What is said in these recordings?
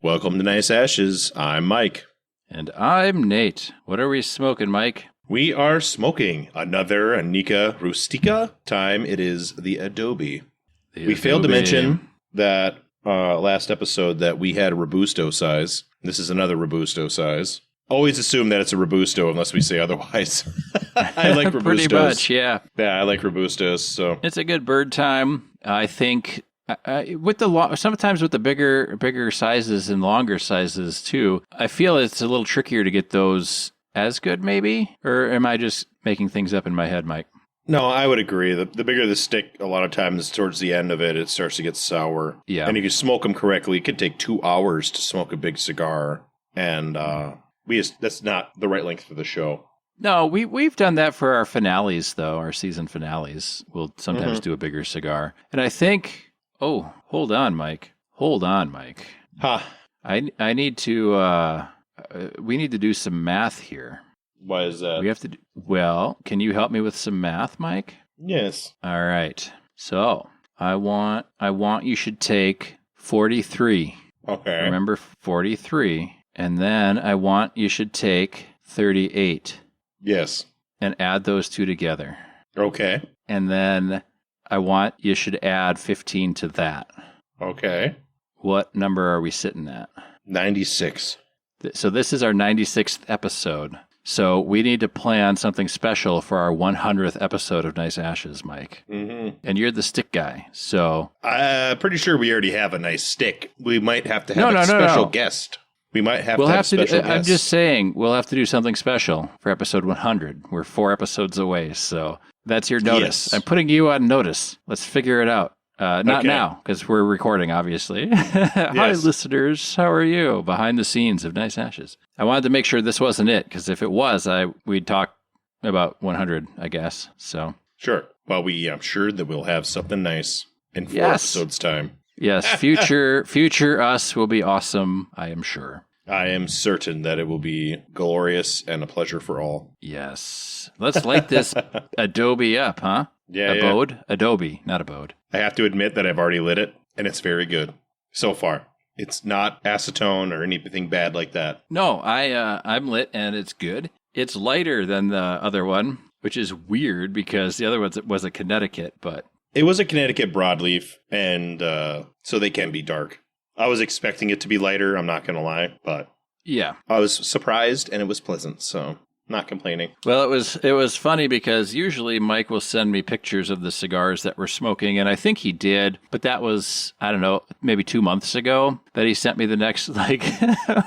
Welcome to Nice Ashes. I'm Mike. And I'm Nate. What are we smoking, Mike? We are smoking another Nica Rustica. Time it is the Adobe. We failed to mention that last episode that we had a Robusto size. This is another Robusto size. Always assume that it's a Robusto unless we say otherwise. I like Robustos. Pretty much, yeah. Yeah, I like Robustos. So it's a good bird time. I think with the sometimes with the bigger sizes and longer sizes too. I feel it's a little trickier to get those as good, maybe. Or am I just making things up in my head, Mike? No, I would agree. The bigger the stick, a lot of times towards the end of it, it starts to get sour. Yeah. And if you smoke them correctly, it could take 2 hours to smoke a big cigar. And that's not the right length for the show. No, we've done that for our finales, though, our season finales. We'll sometimes do a bigger cigar. And I think, hold on, Mike. Huh. I need to, we need to do some math here. Why is that? We have to can you help me with some math, Mike? Yes. All right. So I want you should take 43. Okay. Remember 43. And then I want you should take 38. Yes. And add those two together. Okay. And then I want you should add 15 to that. Okay. What number are we sitting at? 96. So this is our 96th episode. So we need to plan something special for our 100th episode of Nice Ashes, Mike. Mm-hmm. And you're the stick guy, so... Pretty sure we already have a nice stick. We might have to have a special guest. We might have to have a special guest. I'm just saying, we'll have to do something special for episode 100. We're 4 episodes away, so that's your notice. Yes. I'm putting you on notice. Let's figure it out. Not now, because we're recording, obviously. Hi, listeners. How are you? Behind the scenes of Nice Ashes. I wanted to make sure this wasn't it, because if it was, we'd talk about 100, I guess. So sure. Well, I'm sure that we'll have something nice in 4 episodes' time. Yes, future us will be awesome, I am sure. I am certain that it will be glorious and a pleasure for all. Yes. Let's light this Adobe up, huh? Yeah, Abode? Yeah. Adobe, not Abode. I have to admit that I've already lit it, and it's very good so far. It's not acetone or anything bad like that. No, I'm lit, and it's good. It's lighter than the other one, which is weird because the other one was a Connecticut, but... It was a Connecticut broadleaf, and so they can be dark. I was expecting it to be lighter, I'm not going to lie, but... Yeah. I was surprised, and it was pleasant, so... Not complaining. Well, it was funny because usually Mike will send me pictures of the cigars that we're smoking, and I think he did, but that was, I don't know, maybe 2 months ago that he sent me the next,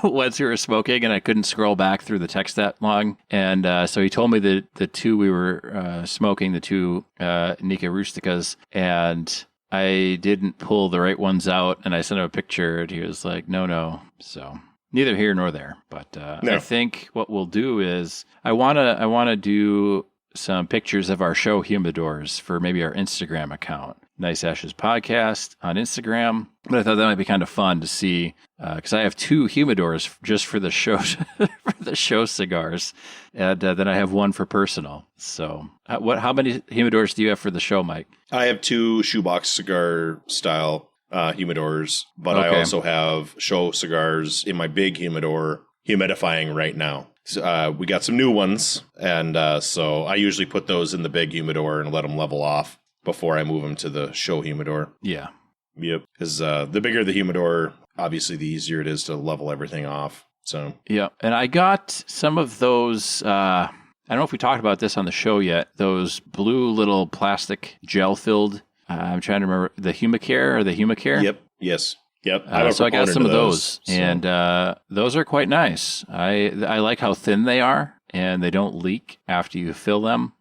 ones we were smoking, and I couldn't scroll back through the text that long. And so he told me the two we were smoking, the two Nica Rusticas, and I didn't pull the right ones out, and I sent him a picture, and he was like, no. So... Neither here nor there, but no. I think what we'll do is I want to do some pictures of our show humidors for maybe our Instagram account, Nice Ashes Podcast on Instagram. But I thought that might be kind of fun to see because I have 2 humidors just for the show cigars, and then I have one for personal. So how many humidors do you have for the show, Mike? I have 2 shoebox cigar style humidors, but I also have show cigars in my big humidor humidifying right now. So, we got some new ones, and so I usually put those in the big humidor and let them level off before I move them to the show humidor. Yeah. Yep. Because the bigger the humidor, obviously the easier it is to level everything off. So yeah, and I got some of those. I don't know if we talked about this on the show yet. Those blue little plastic gel-filled. I'm trying to remember the Humicare. Yep. Yes. Yep. So I got some of those, and those are quite nice. I like how thin they are, and they don't leak after you fill them.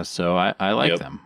So I like them.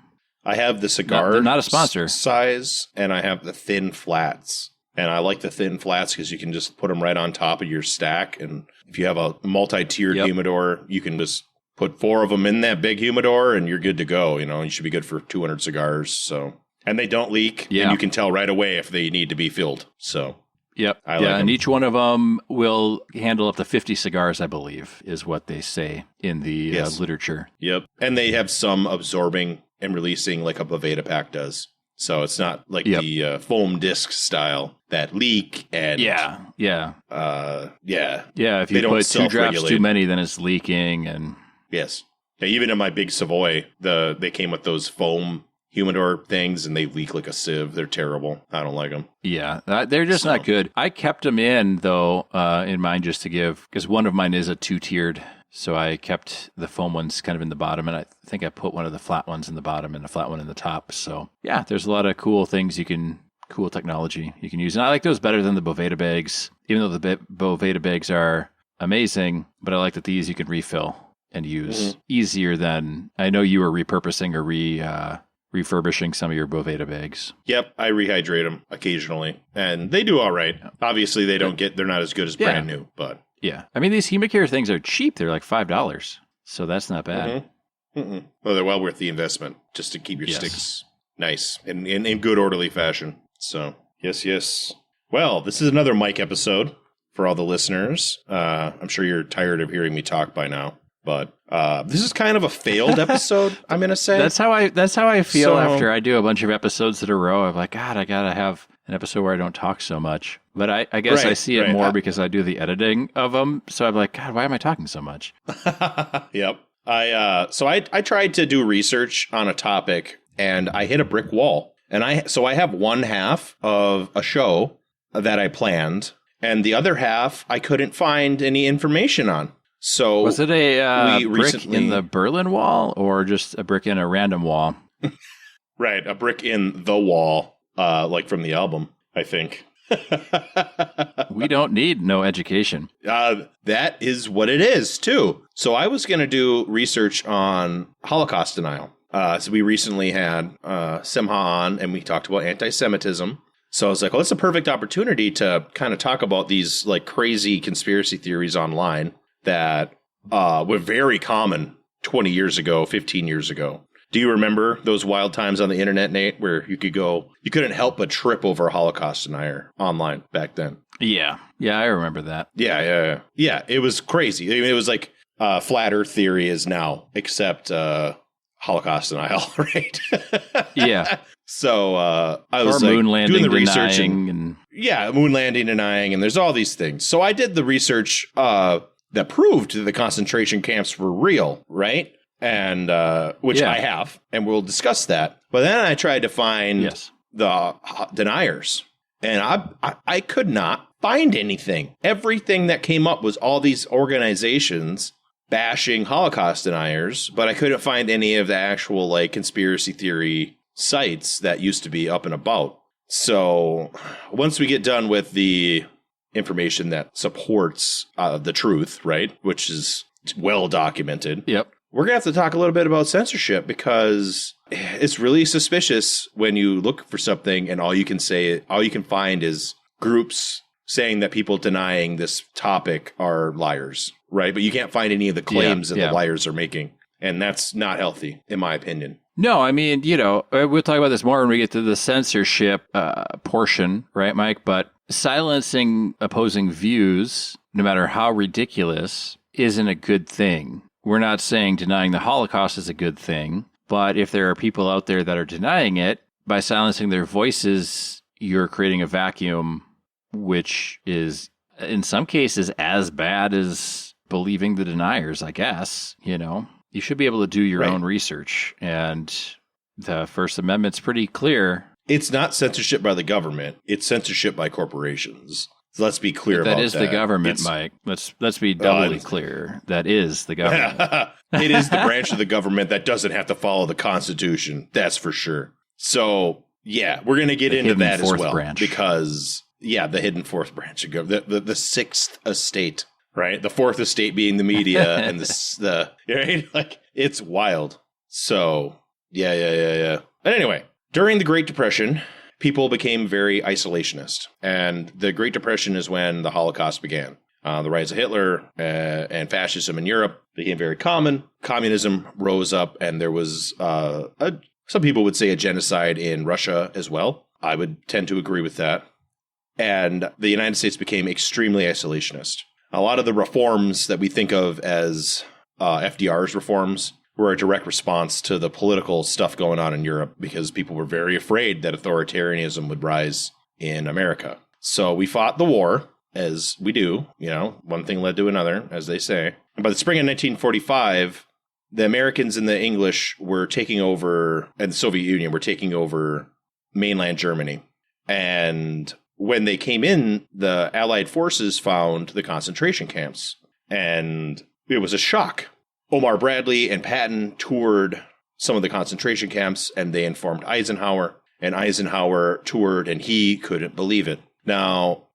I have the cigar. They're not a sponsor. Size, and I have the thin flats. And I like the thin flats because you can just put them right on top of your stack. And if you have a multi-tiered humidor, you can just put 4 of them in that big humidor and you're good to go. You should be good for 200 cigars. So, and they don't leak. Yeah. And you can tell right away if they need to be filled. So, yep. And each one of them will handle up to 50 cigars, I believe, is what they say in the literature. Yep. And they have some absorbing and releasing like a Boveda pack does. So it's not like the foam disc style that leak and Yeah. If you put 2 drops too many, then it's leaking and yes. Yeah, even in my big Savoy, they came with those foam humidor things, and they leak like a sieve. They're terrible. I don't like them. Yeah, they're just not good. I kept them in, though, in mine just to give, because one of mine is a 2-tiered. So I kept the foam ones kind of in the bottom, and I think I put one of the flat ones in the bottom and a flat one in the top. So yeah, there's a lot of cool things cool technology you can use. And I like those better than the Boveda bags, even though the Boveda bags are amazing, but I like that these you can refill and use easier than, I know you were repurposing or refurbishing some of your Boveda bags. Yep, I rehydrate them occasionally, and they do all right. Obviously, they're not as good as brand new, but... Yeah. I mean, these HemaCare things are cheap. They're like $5. So that's not bad. Well, they're well worth the investment just to keep your sticks nice and in good orderly fashion. So, yes. Well, this is another Mike episode for all the listeners. I'm sure you're tired of hearing me talk by now, but this is kind of a failed episode, I'm going to say. That's how I feel after I do a bunch of episodes in a row. I'm like, God, I got to have an episode where I don't talk so much. But I guess I see it more because I do the editing of them. So I'm like, God, why am I talking so much? Yep. I tried to do research on a topic, and I hit a brick wall. And I have one half of a show that I planned, and the other half I couldn't find any information on. So was it a brick in the Berlin Wall, or just a brick in a random wall? Right, a brick in the wall, like from the album, I think. We don't need no education. That is what it is, too. So I was going to do research on Holocaust denial. So we recently had Simha on, and we talked about anti-Semitism. So I was like, well, it's a perfect opportunity to kind of talk about these like crazy conspiracy theories online that were very common 20 years ago, 15 years ago. Do you remember those wild times on the internet, Nate, where you couldn't help but trip over a Holocaust denier online back then? Yeah, I remember that. Yeah, it was crazy. I mean, it was like flat Earth theory is now, except Holocaust denial, right? Yeah. So I was moon landing doing the research and moon landing denying, and there's all these things. So I did the research that proved that the concentration camps were real, right? And which I have, and we'll discuss that. But then I tried to find the deniers, and I could not find anything. Everything that came up was all these organizations bashing Holocaust deniers, but I couldn't find any of the actual like conspiracy theory sites that used to be up and about. So once we get done with the information that supports the truth, right, which is well documented. Yep. We're going to have to talk a little bit about censorship, because it's really suspicious when you look for something and all you can find is groups saying that people denying this topic are liars, right? But you can't find any of the claims that the liars are making. And that's not healthy, in my opinion. No, I mean, we'll talk about this more when we get to the censorship portion, right, Mike? But silencing opposing views, no matter how ridiculous, isn't a good thing. We're not saying denying the Holocaust is a good thing, but if there are people out there that are denying it, by silencing their voices, you're creating a vacuum, which is, in some cases, as bad as believing the deniers, I guess. You should be able to do your own research, and the First Amendment's pretty clear. It's not censorship by the government. It's censorship by corporations. So let's be clear about that. That is the government, Mike. Let's be doubly clear. That is the government. It is the branch of the government that doesn't have to follow the Constitution. That's for sure. So, yeah, we're going to get into that as well. Branch. Because, the hidden fourth branch of government, the sixth estate, right? The fourth estate being the media and the right? Like, it's wild. So, yeah. But anyway, during the Great Depression, people became very isolationist. And the Great Depression is when the Holocaust began. The rise of Hitler and fascism in Europe became very common. Communism rose up, and there was, some people would say, a genocide in Russia as well. I would tend to agree with that. And the United States became extremely isolationist. A lot of the reforms that we think of as FDR's reforms were a direct response to the political stuff going on in Europe because people were very afraid that authoritarianism would rise in America. So we fought the war, as we do, one thing led to another, as they say. And by the spring of 1945, the Americans and the English were taking over, and the Soviet Union were taking over mainland Germany. And when they came in, the Allied forces found the concentration camps. And it was a shock. Omar Bradley and Patton toured some of the concentration camps, and they informed Eisenhower. And Eisenhower toured, and he couldn't believe it. Now,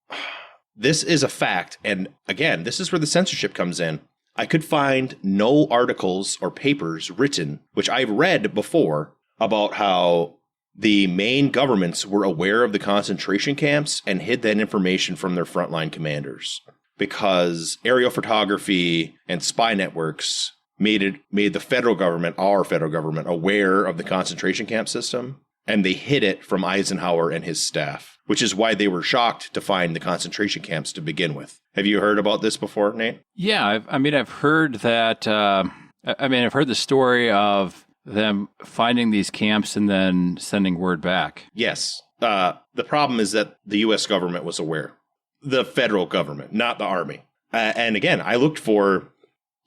this is a fact. And again, this is where the censorship comes in. I could find no articles or papers written, which I've read before, about how the main governments were aware of the concentration camps and hid that information from their frontline commanders. Because aerial photography and spy networks made the federal government, our federal government, aware of the concentration camp system, and they hid it from Eisenhower and his staff, which is why they were shocked to find the concentration camps to begin with. Have you heard about this before, Nate? Yeah, I've heard that. I've heard the story of them finding these camps and then sending word back. Yes. The problem is that the U.S. government was aware. The federal government, not the Army. And again, I looked for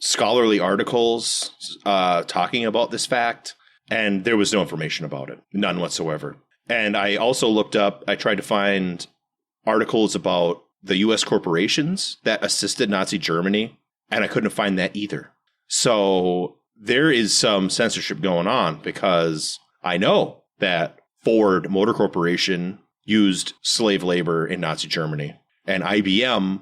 scholarly articles talking about this fact, and there was no information about it. None whatsoever. And I also I tried to find articles about the U.S. corporations that assisted Nazi Germany, and I couldn't find that either. So there is some censorship going on, because I know that Ford Motor Corporation used slave labor in Nazi Germany, and IBM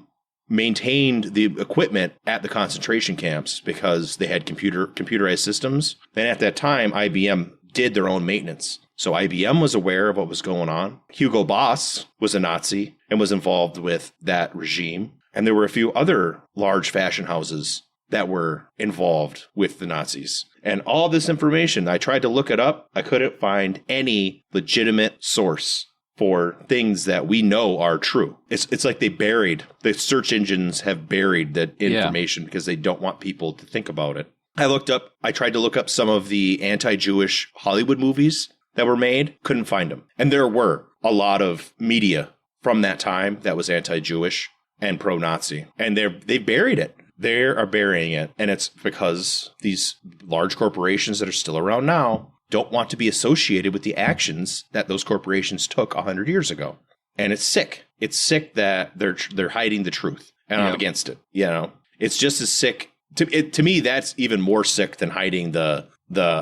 maintained the equipment at the concentration camps because they had computerized systems. And at that time, IBM did their own maintenance. So IBM was aware of what was going on. Hugo Boss was a Nazi and was involved with that regime. And there were a few other large fashion houses that were involved with the Nazis. And all this information, I tried to look it up. I couldn't find any legitimate source for things that we know are true. It's like the search engines have buried that information because they don't want people to think about it. I tried to look up some of the anti-Jewish Hollywood movies that were made, couldn't find them. And there were a lot of media from that time that was anti-Jewish and pro-Nazi. And they buried it. They are burying it. And it's because these large corporations that are still around now don't want to be associated with the actions that those corporations took 100 years ago. And it's sick. It's sick that they're hiding the truth. And I'm against it. It's just as sick. To me, that's even more sick than hiding the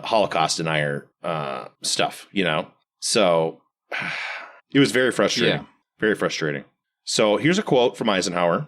Holocaust denier stuff, So it was very frustrating. Yeah. Very frustrating. So here's a quote from Eisenhower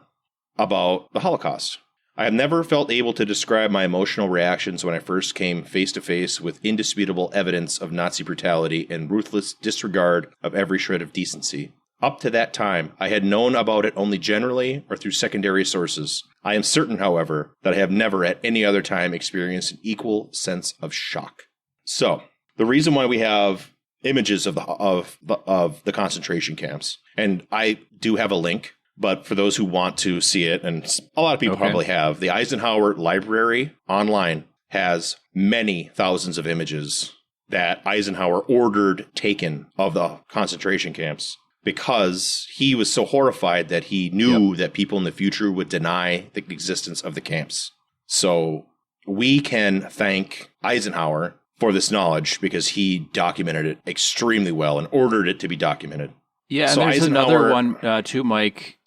about the Holocaust. I have never felt able to describe my emotional reactions when I first came face to face with indisputable evidence of Nazi brutality and ruthless disregard of every shred of decency. Up to that time, I had known about it only generally or through secondary sources. I am certain, however, that I have never at any other time experienced an equal sense of shock. So, the reason why we have images of the concentration camps, and I do have a link, but for those who want to see it, and a lot of people probably have, the Eisenhower Library online has many thousands of images that Eisenhower ordered taken of the concentration camps, because he was so horrified that he knew that people in the future would deny the existence of the camps. So we can thank Eisenhower for this knowledge because he documented it extremely well and ordered it to be documented. Yeah, so and there's another one too, Mike.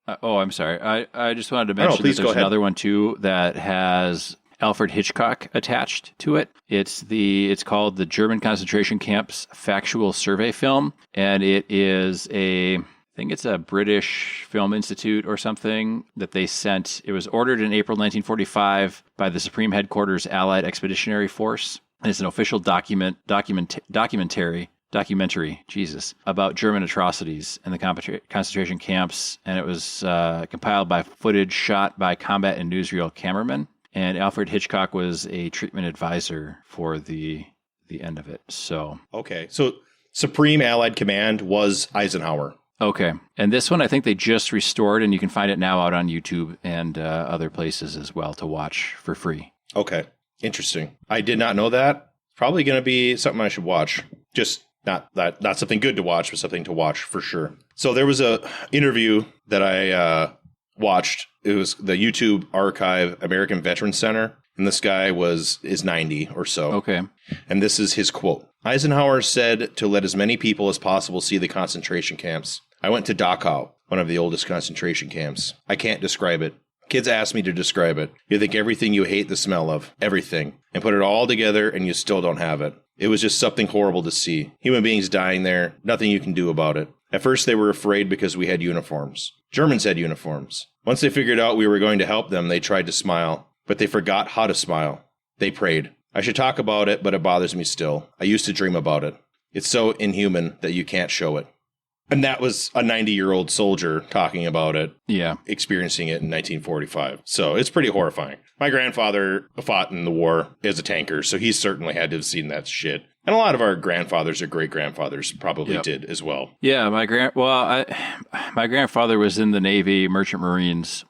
I'm sorry. I just wanted to mention that there's another one too that has Alfred Hitchcock attached to it. It's called the German Concentration Camps Factual Survey Film, and it is I think it's a British Film Institute or something that they sent. It was ordered in April 1945 by the Supreme Headquarters Allied Expeditionary Force, and it's an official documentary, about German atrocities in the concentration camps, and it was compiled by footage shot by combat and newsreel cameramen. And Alfred Hitchcock was a treatment advisor for the end of it. So Supreme Allied Command was Eisenhower. Okay, and this one I think they just restored, and you can find it now out on YouTube and other places as well to watch for free. Okay. Interesting. I did not know that. Probably going to be something I should watch. Just not something good to watch, but something to watch for sure. So there was a interview that I watched. It was the YouTube archive American Veterans Center. And this guy is 90 or so. Okay. And this is his quote. Eisenhower said to let as many people as possible see the concentration camps. I went to Dachau, one of the oldest concentration camps. I can't describe it. Kids ask me to describe it. You think everything you hate the smell of, everything, and put it all together and you still don't have it. It was just something horrible to see. Human beings dying there, nothing you can do about it. At first they were afraid because we had uniforms. Germans had uniforms. Once they figured out we were going to help them, they tried to smile. But they forgot how to smile. They prayed. I should talk about it, but it bothers me still. I used to dream about it. It's so inhuman that you can't show it. And that was a 90-year-old soldier talking about it. Yeah. Experiencing it in 1945. So it's pretty horrifying. My grandfather fought in the war as a tanker, so he certainly had to have seen that shit. And a lot of our grandfathers or great-grandfathers probably did as well. Yeah, my grandfather was in the Navy, Merchant Marines.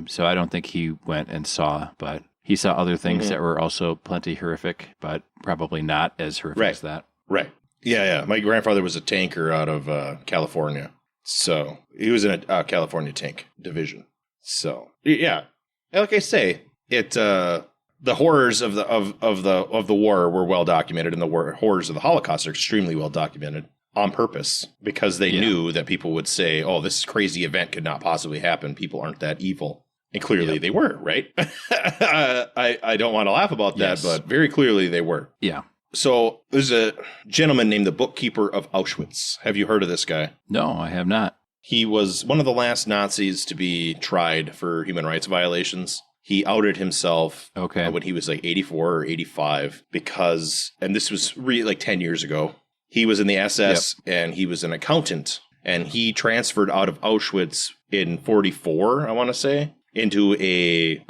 So I don't think he went and saw, but he saw other things that were also plenty horrific, but probably not as horrific as that. Right. Yeah. My grandfather was a tanker out of California. So he was in a California tank division. So yeah, like I say, the horrors of the war were well documented, and the horrors of the Holocaust are extremely well documented. On purpose, because they knew that people would say, oh, this crazy event could not possibly happen. People aren't that evil. And clearly they were, right? I don't want to laugh about that, but very clearly they were. Yeah. So there's a gentleman named the Bookkeeper of Auschwitz. Have you heard of this guy? No, I have not. He was one of the last Nazis to be tried for human rights violations. He outed himself when he was like 84 or 85 because, and this was really like 10 years ago, he was in the SS and he was an accountant, and he transferred out of Auschwitz in 44, I want to say, into a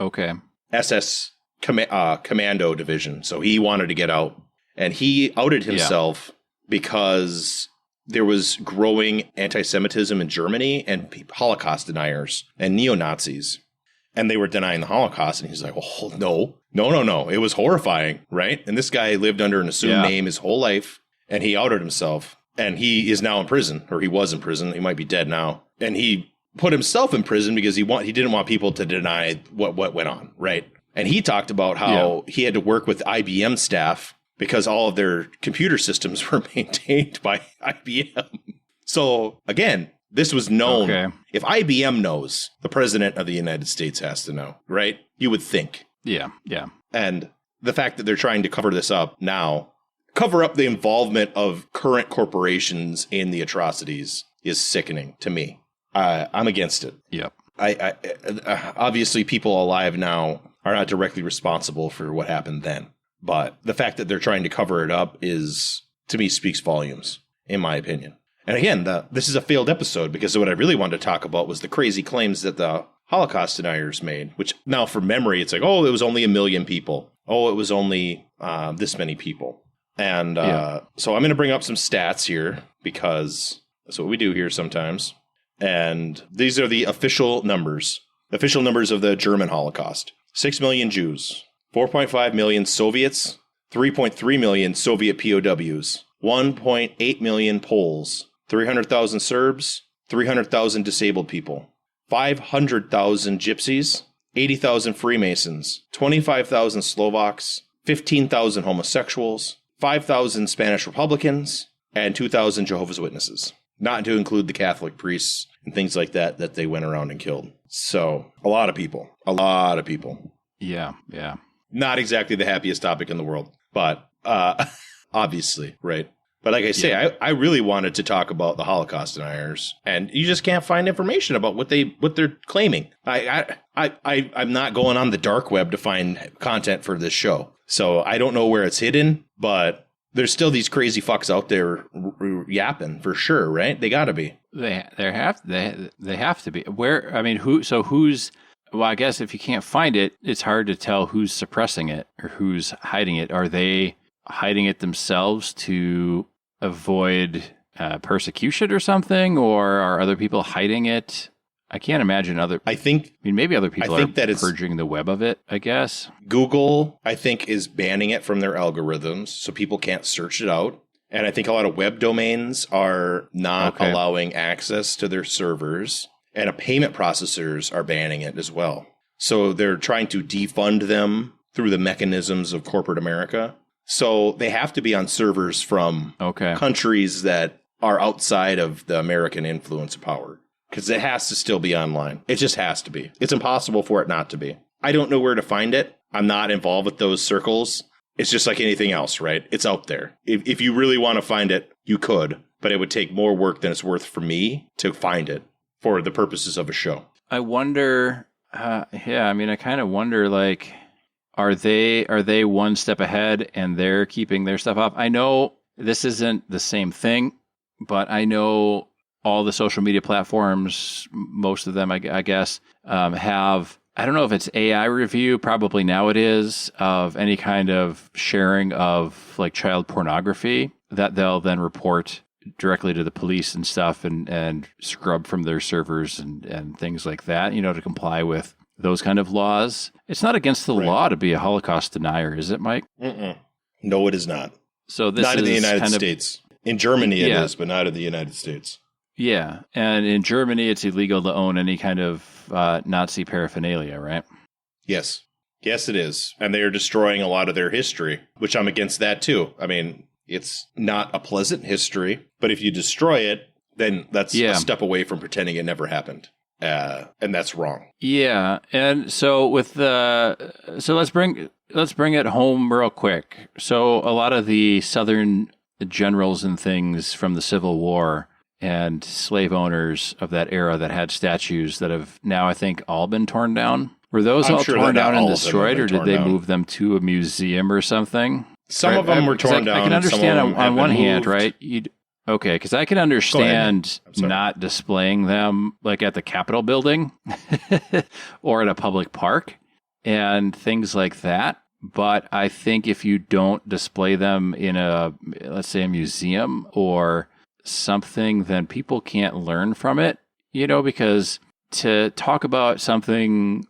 SS commando division. So he wanted to get out, and he outed himself because there was growing anti-Semitism in Germany and Holocaust deniers and neo-Nazis. And they were denying the Holocaust. And he's like, oh, no. It was horrifying, right? And this guy lived under an assumed name his whole life. And he outed himself, and he is now in prison, or he was in prison. He might be dead now. And he put himself in prison because he didn't want people to deny what went on, right? And he talked about how he had to work with IBM staff because all of their computer systems were maintained by IBM. So, again, this was known. Okay. If IBM knows, the president of the United States has to know, right? You would think. Yeah. And the fact that they're trying to cover this up now, cover up the involvement of current corporations in the atrocities, is sickening to me. I'm against it. Yep. I obviously people alive now are not directly responsible for what happened then. But the fact that they're trying to cover it up to me, speaks volumes, in my opinion. And again, this is a failed episode because what I really wanted to talk about was the crazy claims that the Holocaust deniers made, which now from memory, it's like, oh, it was only 1 million people. Oh, it was only this many people. And so I'm going to bring up some stats here because that's what we do here sometimes. And these are the official numbers of the German Holocaust. 6 million Jews, 4.5 million Soviets, 3.3 million Soviet POWs, 1.8 million Poles, 300,000 Serbs, 300,000 disabled people, 500,000 Gypsies, 80,000 Freemasons, 25,000 Slovaks, 15,000 homosexuals, 5,000 Spanish Republicans, and 2,000 Jehovah's Witnesses. Not to include the Catholic priests and things like that they went around and killed. So, a lot of people. Yeah. Not exactly the happiest topic in the world, but obviously, right? But like I say, I really wanted to talk about the Holocaust deniers, and you just can't find information about what they're claiming. I'm not going on the dark web to find content for this show, so I don't know where it's hidden. But there's still these crazy fucks out there yapping for sure, right? They got to be. They have to be. Where? I mean, who's? Well, I guess if you can't find it, it's hard to tell who's suppressing it or who's hiding it. Are they hiding it themselves to avoid persecution or something, or are other people hiding it? I can't imagine maybe other people are purging the web of it, I guess. Google, I think, is banning it from their algorithms, so people can't search it out. And I think a lot of web domains are not allowing access to their servers. And payment processors are banning it as well. So they're trying to defund them through the mechanisms of corporate America. So they have to be on servers from countries that are outside of the American influence of power. Because it has to still be online. It just has to be. It's impossible for it not to be. I don't know where to find it. I'm not involved with those circles. It's just like anything else, right? It's out there. If you really want to find it, you could. But it would take more work than it's worth for me to find it for the purposes of a show. I wonder, I kind of wonder, like, are they one step ahead and they're keeping their stuff off? I know this isn't the same thing, but I know all the social media platforms, most of them, I guess, have, I don't know if it's AI review, probably now it is, of any kind of sharing of like child pornography that they'll then report directly to the police and stuff and scrub from their servers and things like that, to comply with those kind of laws. It's not against the law to be a Holocaust denier, is it, Mike? Mm-mm. No, it is not. So this not in the is United States. In Germany it is, but not in the United States. Yeah, and in Germany, it's illegal to own any kind of Nazi paraphernalia, right? Yes. Yes, it is. And they are destroying a lot of their history, which I'm against that too. I mean, it's not a pleasant history, but if you destroy it, then that's a step away from pretending it never happened. And that's wrong. Yeah, and so let's bring it home real quick. So a lot of the Southern generals and things from the Civil War and slave owners of that era that had statues that have now, I think, all been torn down. Were those all torn down and destroyed, or did they move them to a museum or something? Some of them were torn down. I can understand on one hand, right? Because I can understand not displaying them like at the Capitol building or at a public park and things like that. But I think if you don't display them in let's say a museum or something, then people can't learn from it, because to talk about something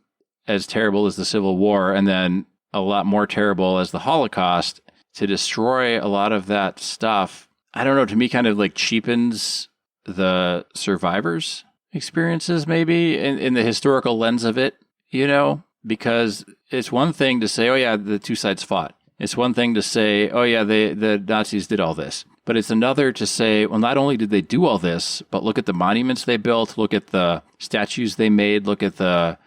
as terrible as the Civil War and then a lot more terrible as the Holocaust, to destroy a lot of that stuff, I don't know, to me kind of like cheapens the survivors' experiences maybe in the historical lens of it, because it's one thing to say, oh yeah, the two sides fought. It's one thing to say, oh yeah, the Nazis did all this. But it's another to say, well, not only did they do all this, but look at the monuments they built, look at the statues they made, look at the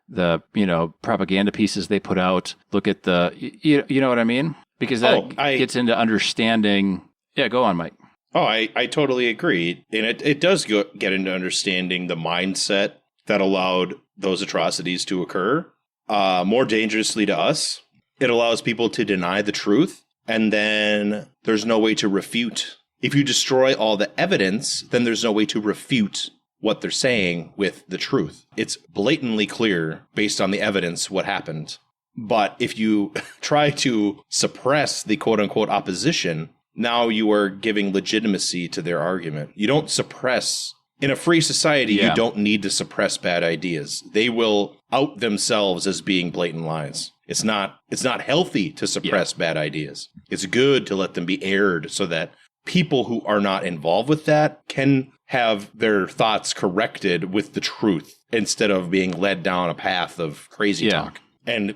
propaganda pieces they put out, look at the, you know what I mean? Because that gets into understanding. Yeah, go on, Mike. Oh, I totally agree. And it does get into understanding the mindset that allowed those atrocities to occur. More dangerously to us, it allows people to deny the truth, and then there's no way to refute. If you destroy all the evidence, then there's no way to refute what they're saying with the truth. It's blatantly clear based on the evidence what happened. But if you try to suppress the quote-unquote opposition, now you are giving legitimacy to their argument. You don't suppress. In a free society, you don't need to suppress bad ideas. They will out themselves as being blatant lies. It's not healthy to suppress bad ideas. It's good to let them be aired so that people who are not involved with that can have their thoughts corrected with the truth instead of being led down a path of crazy talk. And in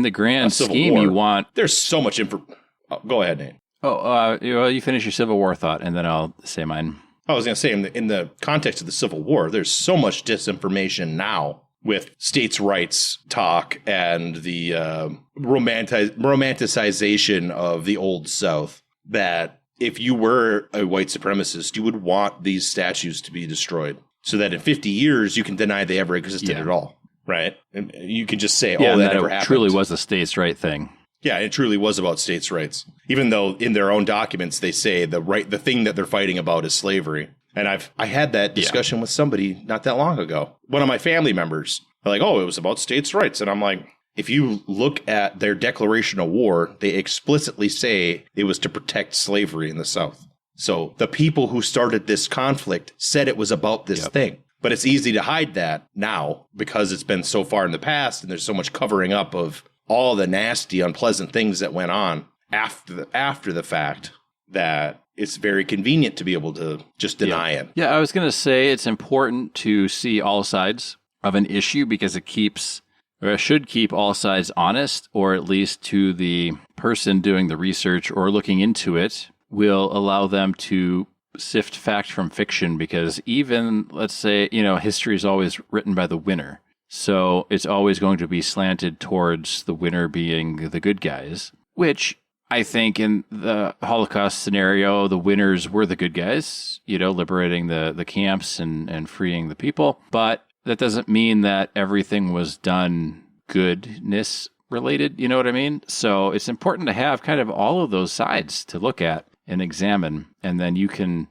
the grand scheme, you want... There's so much info. Oh, go ahead, Nate. You finish your Civil War thought, and then I'll say mine. I was going to say, in the context of the Civil War, there's so much disinformation now with states' rights talk and the romanticization of the Old South that if you were a white supremacist, you would want these statues to be destroyed so that in 50 years you can deny they ever existed at all, right? And you can just say, that never happened. Truly was a states' right thing. Yeah, it truly was about states' rights, even though in their own documents they say the thing that they're fighting about is slavery. And I had that discussion with somebody not that long ago. One of my family members, they're like, it was about states' rights. And I'm like, if you look at their declaration of war, they explicitly say it was to protect slavery in the South. So the people who started this conflict said it was about this thing. But it's easy to hide that now because it's been so far in the past and there's so much covering up of all the nasty, unpleasant things that went on after the fact that it's very convenient to be able to just deny it. Yeah, I was going to say it's important to see all sides of an issue because it should keep all sides honest, or at least to the person doing the research or looking into it will allow them to sift fact from fiction, because even, let's say, history is always written by the winner. So it's always going to be slanted towards the winner being the good guys, which I think in the Holocaust scenario, the winners were the good guys, liberating the camps and freeing the people. But that doesn't mean that everything was done goodness related. You know what I mean? So it's important to have kind of all of those sides to look at and examine, and then you can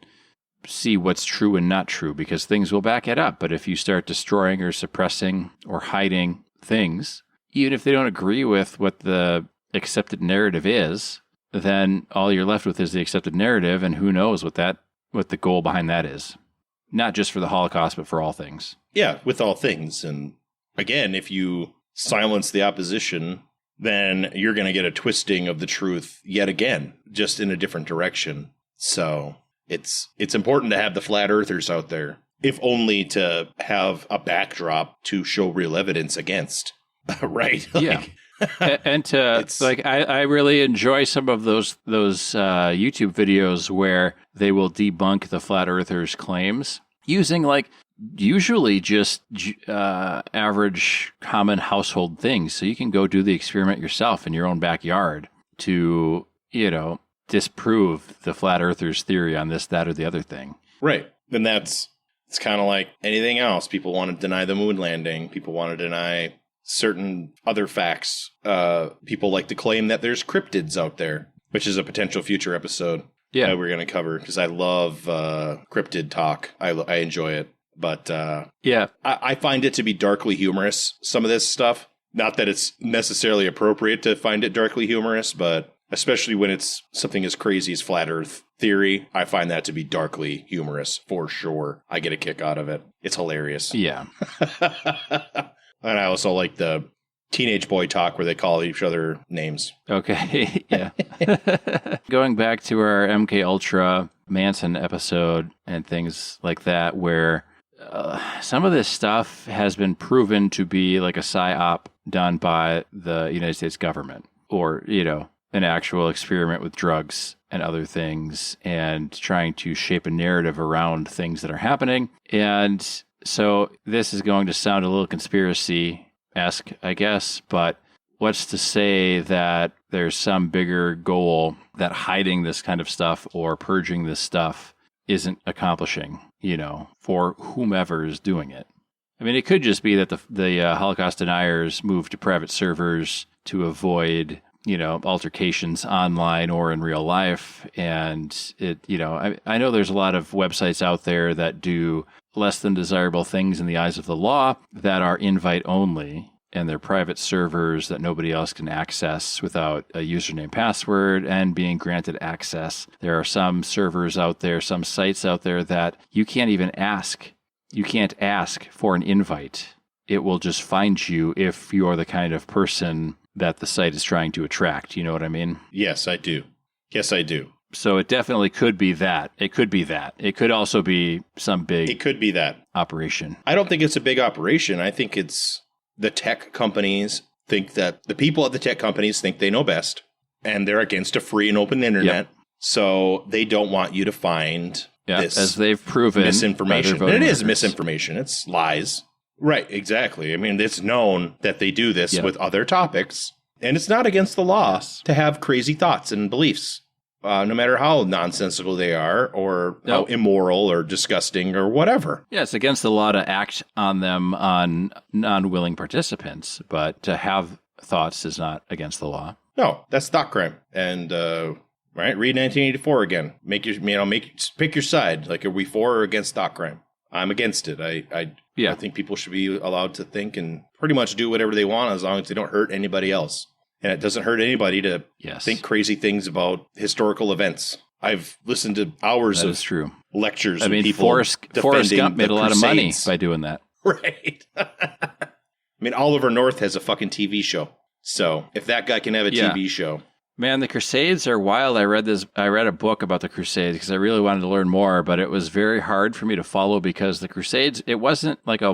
see what's true and not true, because things will back it up. But if you start destroying or suppressing or hiding things, even if they don't agree with what the accepted narrative is, then all you're left with is the accepted narrative, and who knows what the goal behind that is. Not just for the Holocaust, but for all things. Yeah, with all things. And again, if you silence the opposition, then you're going to get a twisting of the truth yet again, just in a different direction. So it's important to have the flat earthers out there, if only to have a backdrop to show real evidence against. Right? Yeah. And I really enjoy some of those YouTube videos where they will debunk the flat earthers' claims using usually just average common household things. So you can go do the experiment yourself in your own backyard to, disprove the flat earthers theory on this, that, or the other thing. Right. And it's kind of like anything else. People want to deny the moon landing. People want to deny certain other facts. People like to claim that there's cryptids out there, which is a potential future episode that we're going to cover, because I love cryptid talk. I enjoy it. But I find it to be darkly humorous, some of this stuff. Not that it's necessarily appropriate to find it darkly humorous, but especially when it's something as crazy as flat earth theory, I find that to be darkly humorous for sure. I get a kick out of it. It's hilarious. Yeah. And I also like the teenage boy talk where they call each other names. Okay. Yeah. Going back to our MK Ultra Manson episode and things like that, where some of this stuff has been proven to be like a psyop done by the United States government, or, an actual experiment with drugs and other things, and trying to shape a narrative around things that are happening. And so this is going to sound a little conspiracy-esque, I guess, but what's to say that there's some bigger goal that hiding this kind of stuff or purging this stuff isn't accomplishing, for whomever is doing it? I mean, it could just be that the Holocaust deniers moved to private servers to avoid, altercations online or in real life. And I know there's a lot of websites out there that do less than desirable things in the eyes of the law that are invite only, and they're private servers that nobody else can access without a username password and being granted access. There are some servers out there, some sites out there that you can't even ask. You can't ask for an invite. It will just find you if you're the kind of person that the site is trying to attract. You know what I mean? Yes, I do. So it definitely could be that. It could be that. It could also be some big... It could be that. ...operation. I don't think it's a big operation. I think it's the tech companies think that... The people at the tech companies think they know best, and they're against a free and open internet. Yep. So they don't want you to find this... As they've proven... ...misinformation. And it is misinformation. It's lies. Right, exactly. I mean, it's known that they do this with other topics, and it's not against the law to have crazy thoughts and beliefs, no matter how nonsensical they are, or how immoral or disgusting or whatever. Yeah, it's against the law to act on them on non-willing participants, but to have thoughts is not against the law. No, that's thought crime. And right, read 1984 again. Pick your side. Like, are we for or against thought crime? I'm against it. I think people should be allowed to think and pretty much do whatever they want as long as they don't hurt anybody else. And it doesn't hurt anybody to think crazy things about historical events. I've listened to hours That of is true. lectures. I of mean, people Forrest Gump made a lot of money Crusades. by doing that. Right. I mean, Oliver North has a fucking TV show. So if that guy can have a TV show. Man, the Crusades are wild. I read a book about the Crusades because I really wanted to learn more, but it was very hard for me to follow because the Crusades, it wasn't like a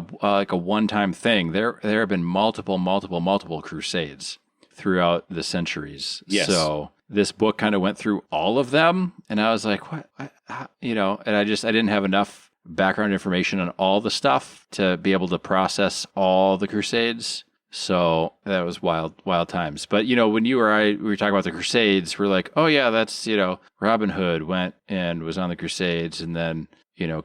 one-time thing. There have been multiple Crusades throughout the centuries. Yes. So this book kind of went through all of them, and I was like, what? And I didn't have enough background information on all the stuff to be able to process all the Crusades. So that was wild times. But, when we were talking about the Crusades, we're like, oh yeah, that's, Robin Hood went and was on the Crusades and then,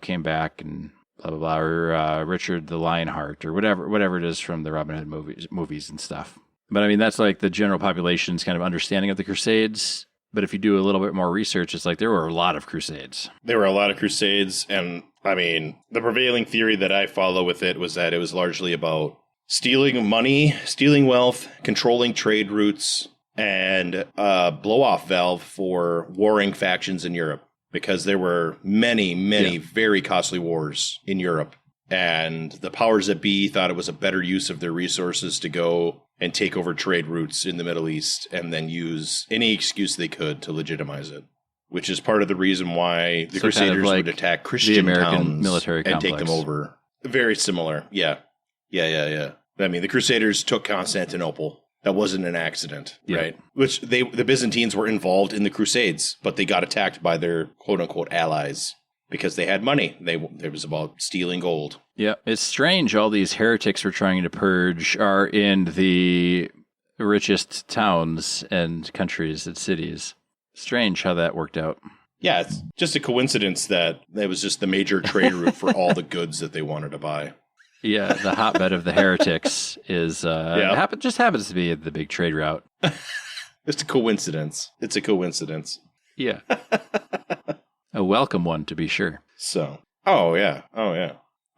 came back and blah, blah, blah, or Richard the Lionheart or whatever it is from the Robin Hood movies and stuff. But I mean, that's like the general population's kind of understanding of the Crusades. But if you do a little bit more research, it's like there were a lot of Crusades. There were a lot of Crusades. And I mean, the prevailing theory that I follow with it was that it was largely about stealing money, stealing wealth, controlling trade routes, and a blow-off valve for warring factions in Europe. Because there were many very costly wars in Europe. And the powers that be thought it was a better use of their resources to go and take over trade routes in the Middle East and then use any excuse they could to legitimize it. Which is part of the reason why the Crusaders kind of like would attack Christian towns military and take them over. Very similar. Yeah. I mean, the Crusaders took Constantinople. That wasn't an accident, right? Which the Byzantines were involved in the Crusades, but they got attacked by their quote-unquote allies because they had money. It was about stealing gold. Yeah, it's strange all these heretics we're trying to purge are in the richest towns and countries and cities. Strange how that worked out. Yeah, it's just a coincidence that it was just the major trade route for all the goods that they wanted to buy. Yeah, the hotbed of the heretics is just happens to be the big trade route. It's a coincidence. It's a coincidence. Yeah. A welcome one, to be sure. So, oh yeah.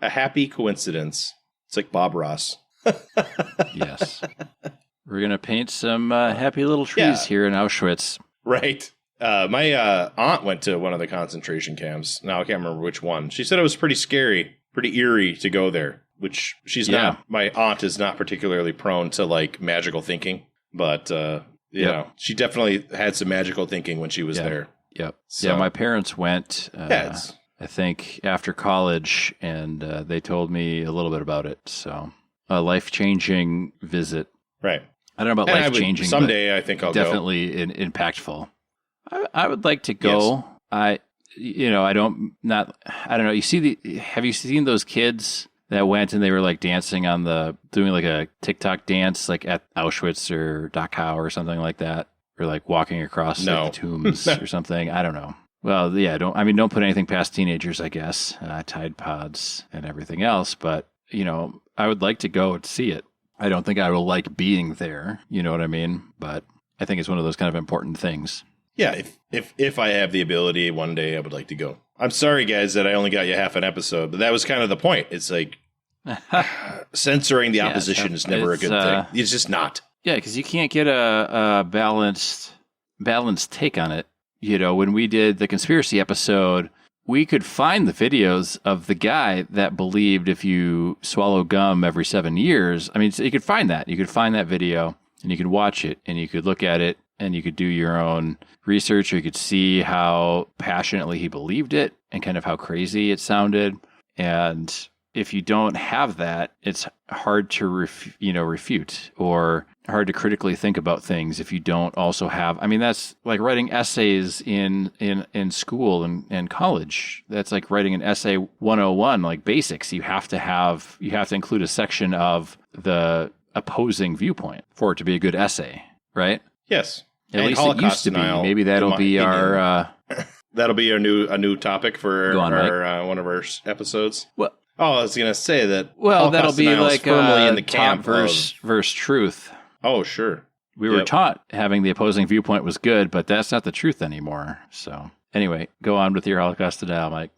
A happy coincidence. It's like Bob Ross. Yes. We're going to paint some happy little trees here in Auschwitz. Right. My aunt went to one of the concentration camps. Now, I can't remember which one. She said it was pretty scary, pretty eerie to go there. Which she's not. My aunt is not particularly prone to like magical thinking, but you know, she definitely had some magical thinking when she was there. Yep. So, yeah, my parents went. I think after college, and they told me a little bit about it. So a life-changing visit. Right. I don't know about life-changing. Someday, I think I'll definitely go. Impactful. I would like to go. Yes. I don't know. Have you seen those kids that went and they were like dancing doing like a TikTok dance like at Auschwitz or Dachau or something like that, or like walking across like, the tombs or something. I don't know. Well, yeah, don't put anything past teenagers, I guess. Tide Pods and everything else, but I would like to go to see it. I don't think I will like being there. You know what I mean? But I think it's one of those kind of important things. Yeah, if I have the ability one day, I would like to go. I'm sorry, guys, that I only got you half an episode, but that was kind of the point. It's like censoring the opposition is never a good thing. It's just not. Yeah, because you can't get a balanced take on it. When we did the conspiracy episode, we could find the videos of the guy that believed if you swallow gum every 7 years. I mean, so you could find that. You could find that video, and you could watch it, and you could look at it, and you could do your own research, or you could see how passionately he believed it and kind of how crazy it sounded. And if you don't have that, it's hard to refute, or hard to critically think about things if you don't also have. I mean, that's like writing essays in school and college. That's like writing an essay 101, like basics. You have to include a section of the opposing viewpoint for it to be a good essay, right? Yes. At least Holocaust it used to be. Maybe that'll be our... that'll be a new topic for our one of our episodes. Well, I was going to say that. Well, that'll be like firmly in the camp versus truth. Oh, sure. We were taught having the opposing viewpoint was good, but that's not the truth anymore. So anyway, go on with your Holocaust denial, Mike.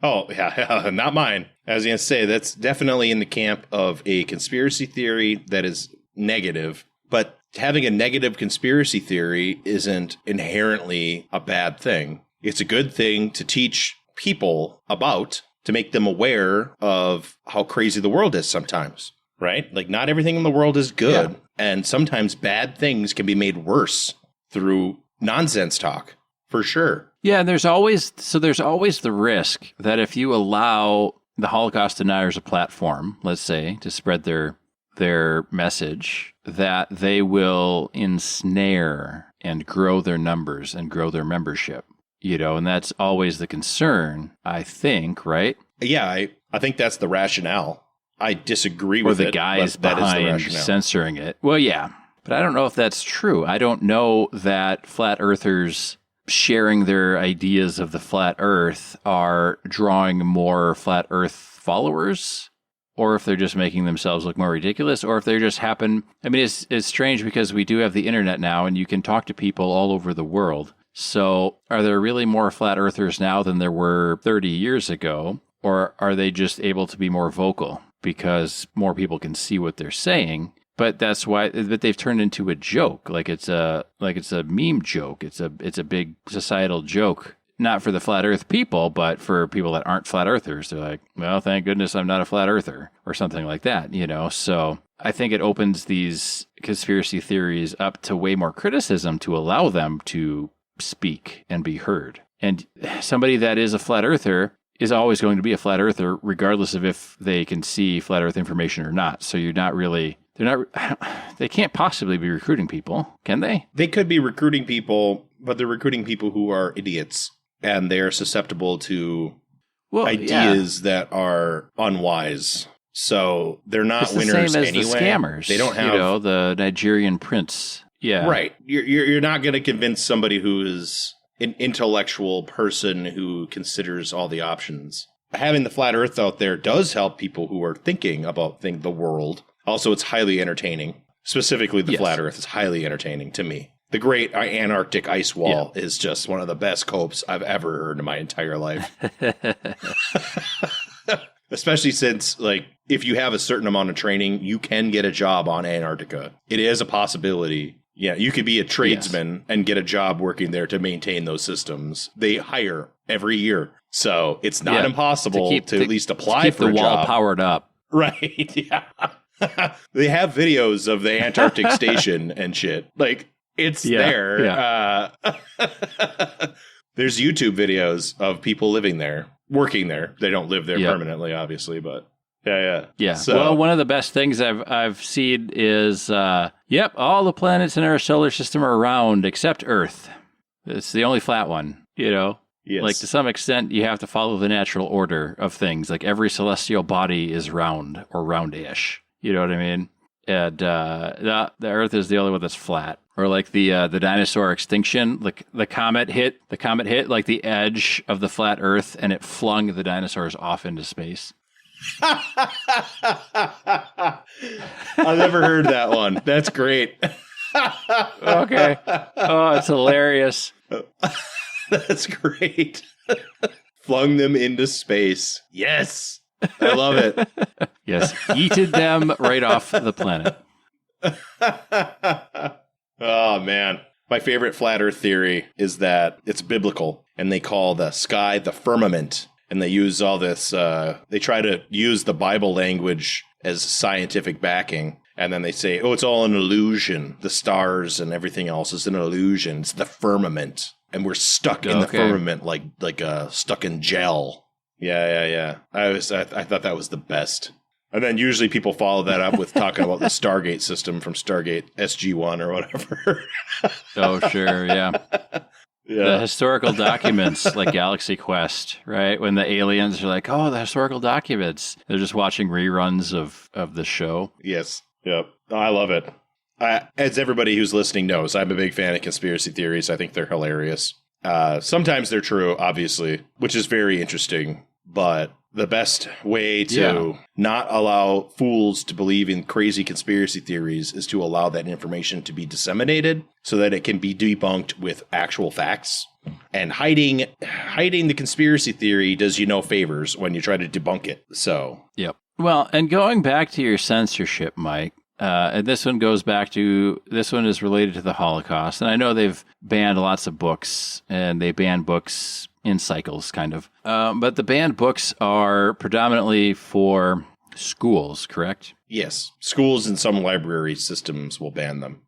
Oh, yeah, not mine. I was going to say that's definitely in the camp of a conspiracy theory that is negative, but having a negative conspiracy theory isn't inherently a bad thing. It's a good thing to teach people about, to make them aware of how crazy the world is sometimes, right? Like, not everything in the world is good. Yeah. And sometimes bad things can be made worse through nonsense talk, for sure. Yeah, and there's always the risk that if you allow the Holocaust deniers a platform, let's say, to spread their message, that they will ensnare and grow their numbers and grow their membership. And that's always the concern, I think, right? Yeah, I think that's the rationale. I disagree with it. Or the guys behind censoring it. Well, yeah, but I don't know if that's true. I don't know that flat earthers sharing their ideas of the flat earth are drawing more flat earth followers, or if they're just making themselves look more ridiculous, or if they just happen. I mean, it's strange because we do have the internet now and you can talk to people all over the world. So are there really more flat earthers now than there were 30 years ago? Or are they just able to be more vocal because more people can see what they're saying? But that's why. But they've turned into a joke, like it's a meme joke. It's a big societal joke, not for the flat Earth people, but for people that aren't flat earthers. They're like, well, thank goodness I'm not a flat earther, or something like that. So I think it opens these conspiracy theories up to way more criticism to allow them to speak and be heard. And somebody that is a flat earther is always going to be a flat earther, regardless of if they can see flat earth information or not. So they can't possibly be recruiting people, can they? They could be recruiting people, but they're recruiting people who are idiots, and they're susceptible to ideas that are unwise. So they're not winners anyway. It's the same as the scammers. They don't have the Nigerian prince. Yeah, right. You're not going to convince somebody who is an intellectual person who considers all the options. Having the flat Earth out there does help people who are thinking about the world. Also, it's highly entertaining. Specifically, the flat Earth is highly entertaining to me. The Great Antarctic Ice Wall is just one of the best copes I've ever heard in my entire life. Especially since, if you have a certain amount of training, you can get a job on Antarctica. It is a possibility. Yeah, you could be a tradesman and get a job working there to maintain those systems. They hire every year. So it's not impossible to at least apply for a job. Keep the wall powered up. Right, yeah. They have videos of the Antarctic station and shit. It's there. Yeah. There's YouTube videos of people living there, working there. They don't live there permanently, obviously, but yeah. So, well, one of the best things I've seen is, all the planets in our solar system are round except Earth. It's the only flat one, Yes. To some extent, you have to follow the natural order of things. Like every celestial body is round or roundish. You know what I mean? And the Earth is the only one that's flat. Or like the dinosaur extinction, like the comet hit like the edge of the flat Earth, and it flung the dinosaurs off into space. I've never heard that one. That's great. Okay. Oh, it's hilarious. That's great. Flung them into space. Yes. I love it. Yes. Yeeted them right off the planet. Oh, man. My favorite flat Earth theory is that it's biblical, and they call the sky the firmament. And they use all this, they try to use the Bible language as scientific backing. And then they say, it's all an illusion. The stars and everything else is an illusion. It's the firmament. And we're stuck in the firmament like stuck in gel. Yeah. I thought that was the best. And then usually people follow that up with talking about the Stargate system from Stargate SG-1 or whatever. Oh, sure, yeah. The historical documents, like Galaxy Quest, right? When the aliens are like, the historical documents. They're just watching reruns of the show. Yes. Yep. I love it. As everybody who's listening knows, I'm a big fan of conspiracy theories. I think they're hilarious. Sometimes they're true, obviously, which is very interesting. But the best way to not allow fools to believe in crazy conspiracy theories is to allow that information to be disseminated so that it can be debunked with actual facts. And hiding the conspiracy theory does you no favors when you try to debunk it. So, yep. Well, and going back to your censorship, Mike, And this one is related to the Holocaust. And I know they've banned lots of books, and they ban books in cycles, kind of. But the banned books are predominantly for schools, correct? Yes. Schools and some library systems will ban them.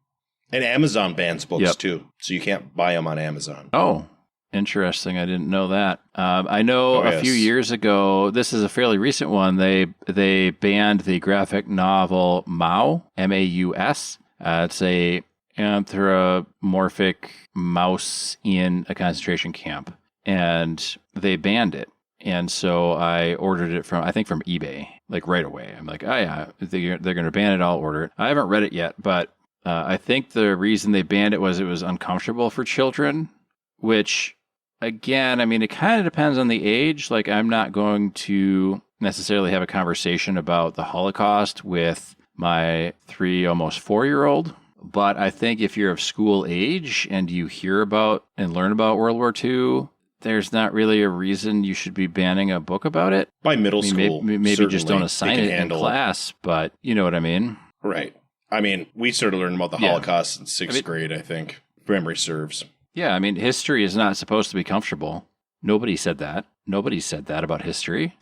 And Amazon bans books, too. So you can't buy them on Amazon. Oh, interesting. I didn't know that. I know a few years ago, this is a fairly recent one, they banned the graphic novel Maus, M-A-U-S. It's a anthropomorphic mouse in a concentration camp. And they banned it. And so I ordered it from eBay, like right away. I'm like, oh yeah, they're going to ban it, I'll order it. I haven't read it yet, but I think the reason they banned it was uncomfortable for children, which, again, I mean, it kind of depends on the age. Like, I'm not going to necessarily have a conversation about the Holocaust with my 3, almost 4-year-old. But I think if you're of school age and you hear about and learn about World War II, there's not really a reason you should be banning a book about it. By middle school, maybe just don't assign it in class, but you know what I mean? Right. I mean, we started learning about the Holocaust in 6th grade, I think. If memory serves. Yeah, I mean, history is not supposed to be comfortable. Nobody said that. Nobody said that about history.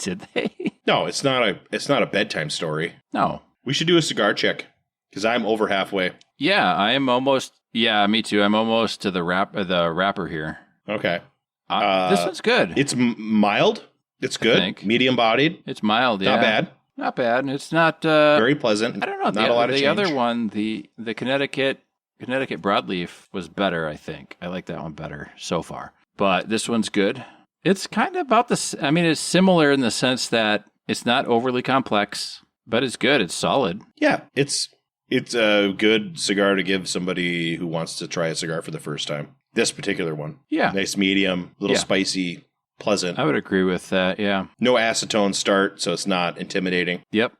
Did they? No, it's not a bedtime story. No. We should do a cigar check, because I'm over halfway. Yeah, I am almost. Yeah, me too. I'm almost to the wrapper here. Okay. This one's good. It's mild. It's good. Medium bodied. It's mild, yeah. Not bad. Not bad. It's not very pleasant. I don't know. Not a lot of change. The other one, the Connecticut broadleaf was better, I think. I like that one better so far. But this one's good. It's kind of about it's similar in the sense that it's not overly complex, but it's good. It's solid. Yeah, it's a good cigar to give somebody who wants to try a cigar for the first time. This particular one. Yeah. Nice medium, little spicy, pleasant. I would agree with that, yeah. No acetone start, so it's not intimidating. Yep.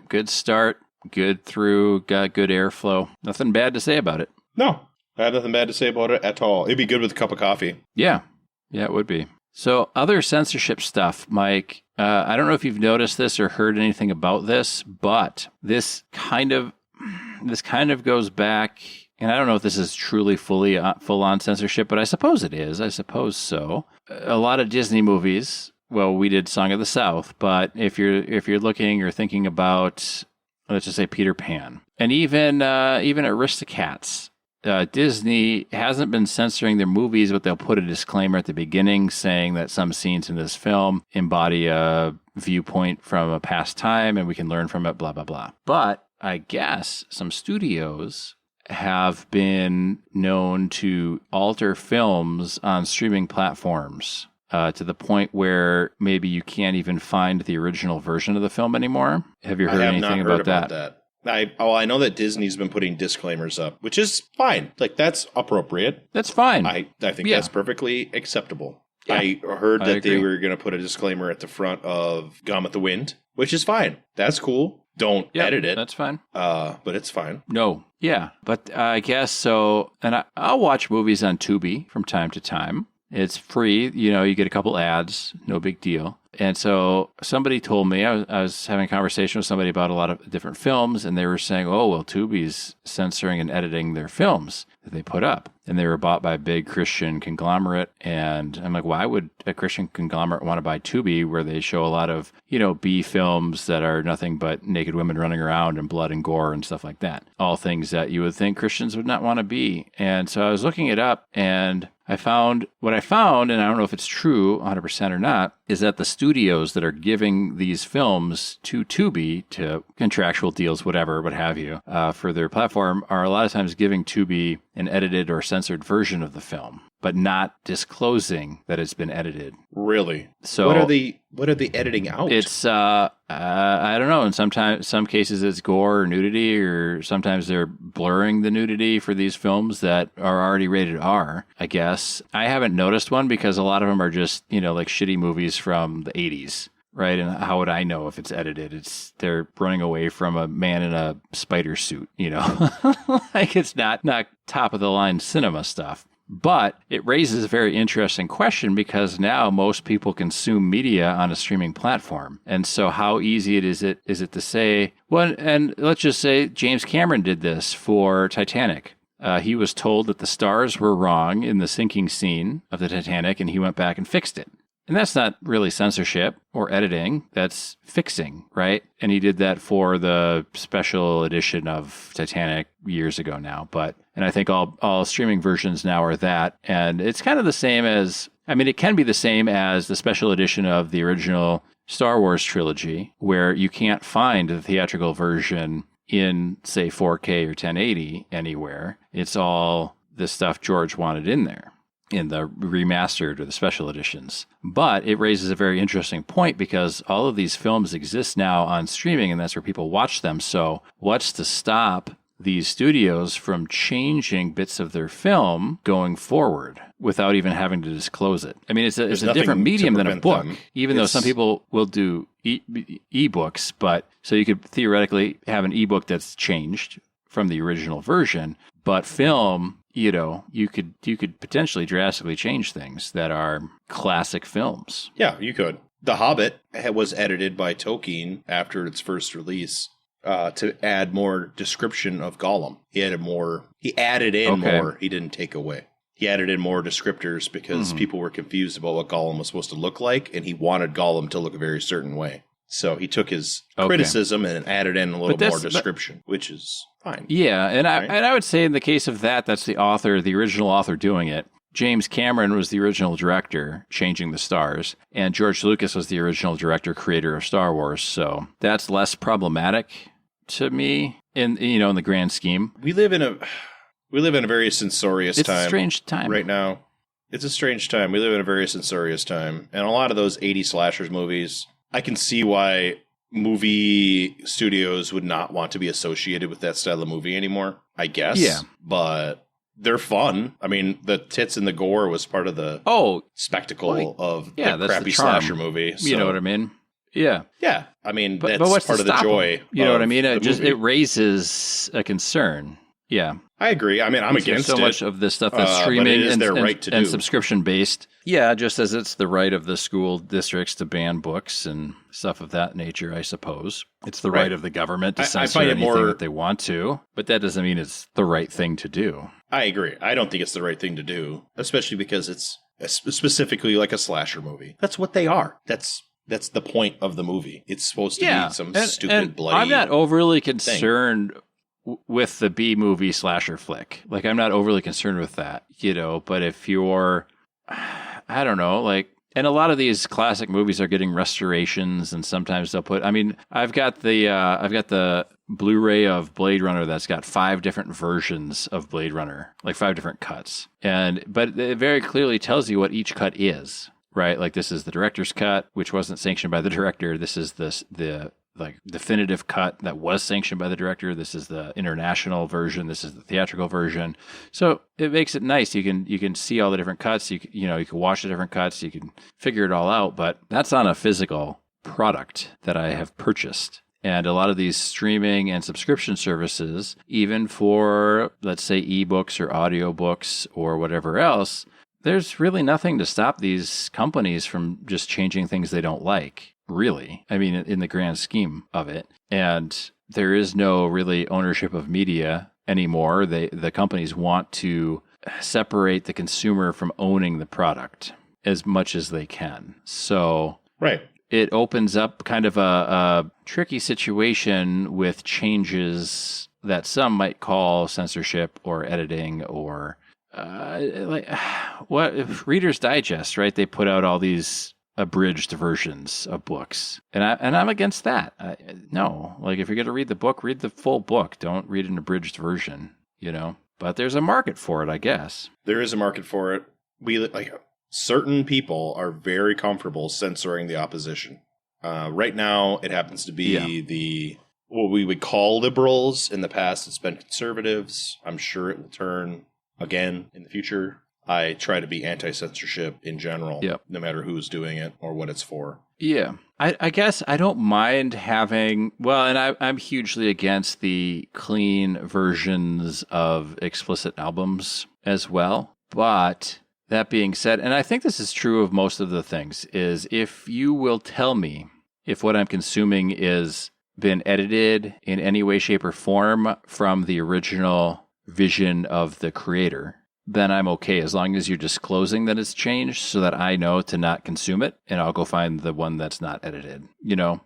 Good start, good through, got good airflow. Nothing bad to say about it. No, I have nothing bad to say about it at all. It'd be good with a cup of coffee. Yeah, it would be. So other censorship stuff, Mike, I don't know if you've noticed this or heard anything about this, but this kind of goes back, and I don't know if this is truly full-on censorship, but I suppose it is. I suppose so. A lot of Disney movies, well, we did Song of the South, but if you're looking or thinking about, let's just say Peter Pan, and even Aristocats, Disney hasn't been censoring their movies, but they'll put a disclaimer at the beginning saying that some scenes in this film embody a viewpoint from a past time and we can learn from it, blah, blah, blah. But I guess some studios have been known to alter films on streaming platforms to the point where maybe you can't even find the original version of the film anymore. Have you heard anything about that? I know that Disney's been putting disclaimers up, which is fine. Like, that's appropriate. That's fine. I think that's perfectly acceptable. Yeah, I heard that they were going to put a disclaimer at the front of Gone with the Wind, which is fine. That's cool. Don't edit it. That's fine. But it's fine. No. Yeah. But I guess so. And I'll watch movies on Tubi from time to time. It's free. You get a couple ads. No big deal. And so somebody told me, I was having a conversation with somebody about a lot of different films, and they were saying, oh, well, Tubi's censoring and editing their films that they put up. And they were bought by a big Christian conglomerate. And I'm like, why would a Christian conglomerate want to buy Tubi, where they show a lot of, B films that are nothing but naked women running around and blood and gore and stuff like that? All things that you would think Christians would not want to be. And so I was looking it up, and what I found, and I don't know if it's true 100% or not, is that the studios that are giving these films to Tubi, to contractual deals, whatever, what have you, for their platform, are a lot of times giving Tubi an edited or censored version of the film, but not disclosing that it's been edited. Really? So what are they editing out? It's I don't know. And some cases it's gore or nudity, or sometimes they're blurring the nudity for these films that are already rated R, I guess. I haven't noticed one because a lot of them are just, like shitty movies from the 80s. Right, and how would I know if it's edited? They're running away from a man in a spider suit, like it's not top of the line cinema stuff. But it raises a very interesting question because now most people consume media on a streaming platform. And so how easy is it to say, well, and let's just say James Cameron did this for Titanic. He was told that the stars were wrong in the sinking scene of the Titanic, and he went back and fixed it. And that's not really censorship or editing. That's fixing, right? And he did that for the special edition of Titanic years ago now. And I think all streaming versions now are that. And it's kind of the same as, it can be the same as the special edition of the original Star Wars trilogy, where you can't find the theatrical version in, say, 4K or 1080 anywhere. It's all the stuff George wanted in there, in the remastered or the special editions. But it raises a very interesting point because all of these films exist now on streaming, and that's where people watch them. So what's to stop these studios from changing bits of their film going forward without even having to disclose it? It's a different medium than a book, even though some people will do e-books. But so you could theoretically have an e-book that's changed from the original version, but film, you could potentially drastically change things that are classic films. Yeah, you could. The Hobbit was edited by Tolkien after its first release to add more description of Gollum. He added in more. He didn't take away. He added in more descriptors because people were confused about what Gollum was supposed to look like, and he wanted Gollum to look a very certain way. So he took his criticism and added in a little more description, which is fine. Yeah, and I would say in the case of that's the original author doing it. James Cameron was the original director, changing the stars, and George Lucas was the original director, creator of Star Wars. So that's less problematic to me in the grand scheme. We live in a very censorious time. It's a strange time right now. It's a strange time. We live in a very censorious time, and a lot of those 80 slashers movies, I can see why movie studios would not want to be associated with that style of movie anymore, I guess. Yeah. But they're fun. The tits and the gore was part of the spectacle of the crappy slasher movie. So. You know what I mean? Yeah. Yeah. That's what's part of the joy. You know what I mean? It raises a concern. Yeah. I agree. I'm against so much of this stuff that's streaming and subscription based. Yeah, just as it's the right of the school districts to ban books and stuff of that nature, I suppose. It's the right of the government to censor anything that they want to, but that doesn't mean it's the right thing to do. I agree. I don't think it's the right thing to do, especially because it's specifically like a slasher movie. That's what they are. That's the point of the movie. It's supposed to be some stupid, bloody I'm not overly concerned with the B-movie slasher flick. I'm not overly concerned with that, but if you're, I don't know, and a lot of these classic movies are getting restorations, and sometimes they'll put, I've got the Blu-ray of Blade Runner that's got 5 different versions of Blade Runner, 5 different cuts. But it very clearly tells you what each cut is, right? This is the director's cut, which wasn't sanctioned by the director. This is the definitive cut that was sanctioned by the director. This is the international version. This is the theatrical version. So it makes it nice. You can see all the different cuts. You can watch the different cuts. You can figure it all out. But that's on a physical product that I have purchased. And a lot of these streaming and subscription services, even for, let's say, ebooks or audiobooks or whatever else, there's really nothing to stop these companies from just changing things they don't like. Really, in the grand scheme of it. And there is no really ownership of media anymore. The companies want to separate the consumer from owning the product as much as they can. So it opens up kind of a tricky situation with changes that some might call censorship or editing or what if Reader's Digest, right? They put out all these abridged versions of books, and I'm against that. No, if you're going to read the book, read the full book. Don't read an abridged version. But there's a market for it, I guess. There is a market for it. Certain people are very comfortable censoring the opposition. Right now, it happens to be what we would call liberals. In the past, it's been conservatives. I'm sure it will turn again in the future. I try to be anti-censorship in general, no matter who's doing it or what it's for. Yeah. I guess I don't mind having, and I'm hugely against the clean versions of explicit albums as well. But that being said, and I think this is true of most of the things, is if you will tell me if what I'm consuming is been edited in any way, shape, or form from the original vision of the creator, then I'm okay, as long as you're disclosing that it's changed so that I know to not consume it, and I'll go find the one that's not edited.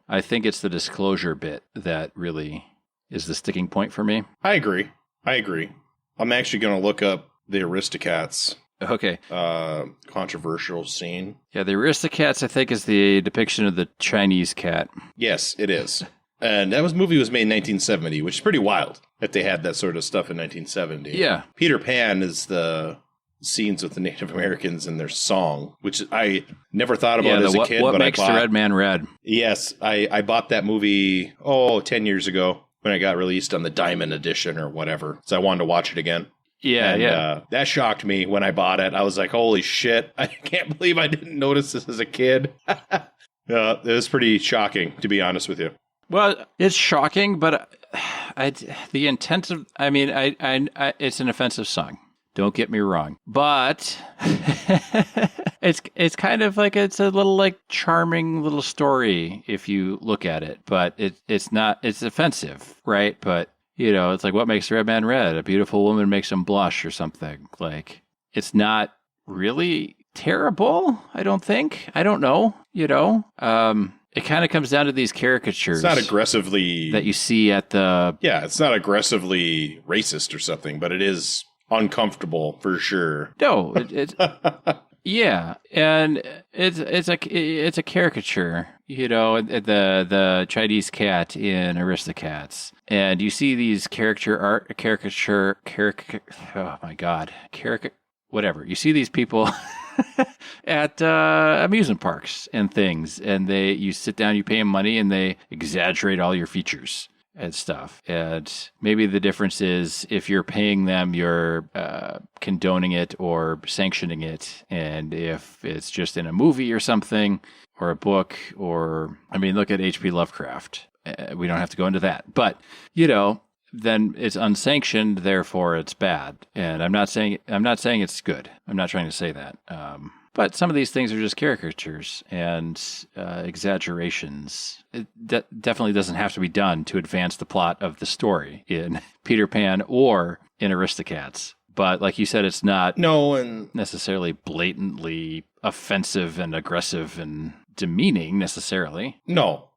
I think it's the disclosure bit that really is the sticking point for me. I agree. I'm actually going to look up the Aristocats. Okay. Controversial scene. Yeah, the Aristocats, I think, is the depiction of the Chinese cat. Yes, it is. And that movie was made in 1970, which is pretty wild that they had that sort of stuff in 1970. Yeah. Peter Pan is the scenes with the Native Americans and their song, which I never thought about as a kid. What makes the red man red? Yes, I bought that movie, 10 years ago when it got released on the Diamond Edition or whatever. So I wanted to watch it again. Yeah, that shocked me when I bought it. I was like, holy shit, I can't believe I didn't notice this as a kid. It was pretty shocking, to be honest with you. Well, it's shocking, but the intent of, it's an offensive song. Don't get me wrong, but it's kind of like, it's a little like charming little story if you look at it, but it's not, it's offensive, right? But it's like, what makes the red man red? A beautiful woman makes him blush or something. Like, it's not really terrible, I don't think. I don't know, It kind of comes down to these caricatures. It's not aggressively... that you see at the... Yeah, it's not aggressively racist or something, but it is uncomfortable for sure. No, it's... Yeah, and it's a caricature, the Chinese cat in Aristocats, and you see these whatever. You see these people at amusement parks and things, and you sit down, you pay them money, and they exaggerate all your features and stuff. And maybe the difference is if you're paying them, you're condoning it or sanctioning it. And if it's just in a movie or something, or a book, or, look at H.P. Lovecraft. We don't have to go into that. But, then it's unsanctioned, therefore it's bad. And I'm not saying it's good. I'm not trying to say that. But some of these things are just caricatures and exaggerations. It definitely doesn't have to be done to advance the plot of the story in Peter Pan or in Aristocats. But like you said, it's not necessarily blatantly offensive and aggressive and demeaning necessarily. No.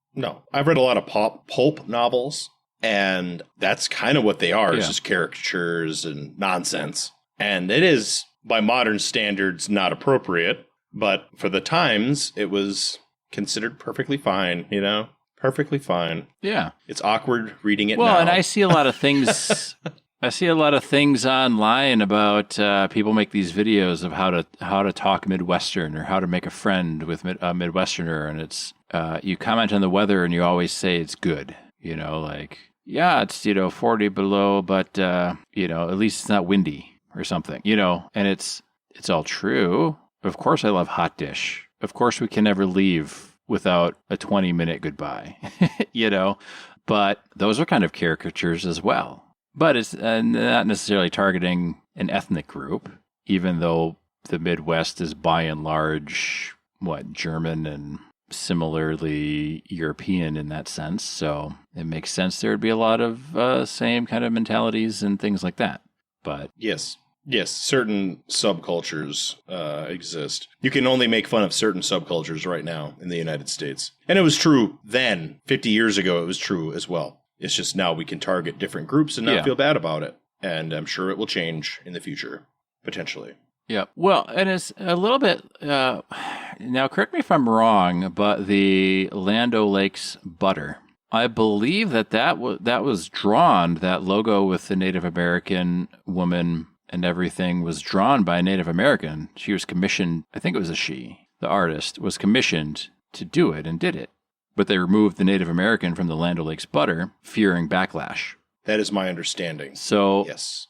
I've read a lot of pulp novels, and that's kind of what they are. It's just caricatures and nonsense. And it is, by modern standards, not appropriate, but for the times, it was considered perfectly fine, Perfectly fine. Yeah. It's awkward reading it now. Well, and I see a lot of things... I see a lot of things online about people make these videos of how to talk Midwestern or how to make a friend with a Midwesterner, and it's you comment on the weather and you always say it's good, it's 40 below, but at least it's not windy or something, and it's all true. Of course, I love Hot Dish. Of course, we can never leave without a 20-minute goodbye, But those are kind of caricatures as well. But it's not necessarily targeting an ethnic group, even though the Midwest is by and large, German and similarly European in that sense. So it makes sense there would be a lot of same kind of mentalities and things like that. But Yes, certain subcultures exist. You can only make fun of certain subcultures right now in the United States. And it was true then. 50 years ago, it was true as well. It's just now we can target different groups and not feel bad about it. And I'm sure it will change in the future, potentially. Yeah. Well, and it's a little bit, now correct me if I'm wrong, but the Land O'Lakes butter, I believe that was drawn, that logo with the Native American woman and everything was drawn by a Native American. She was commissioned, I think it was a she, the artist, was commissioned to do it and did it. But they removed the Native American from the Land O'Lakes butter, fearing backlash. That is my understanding. So, yes.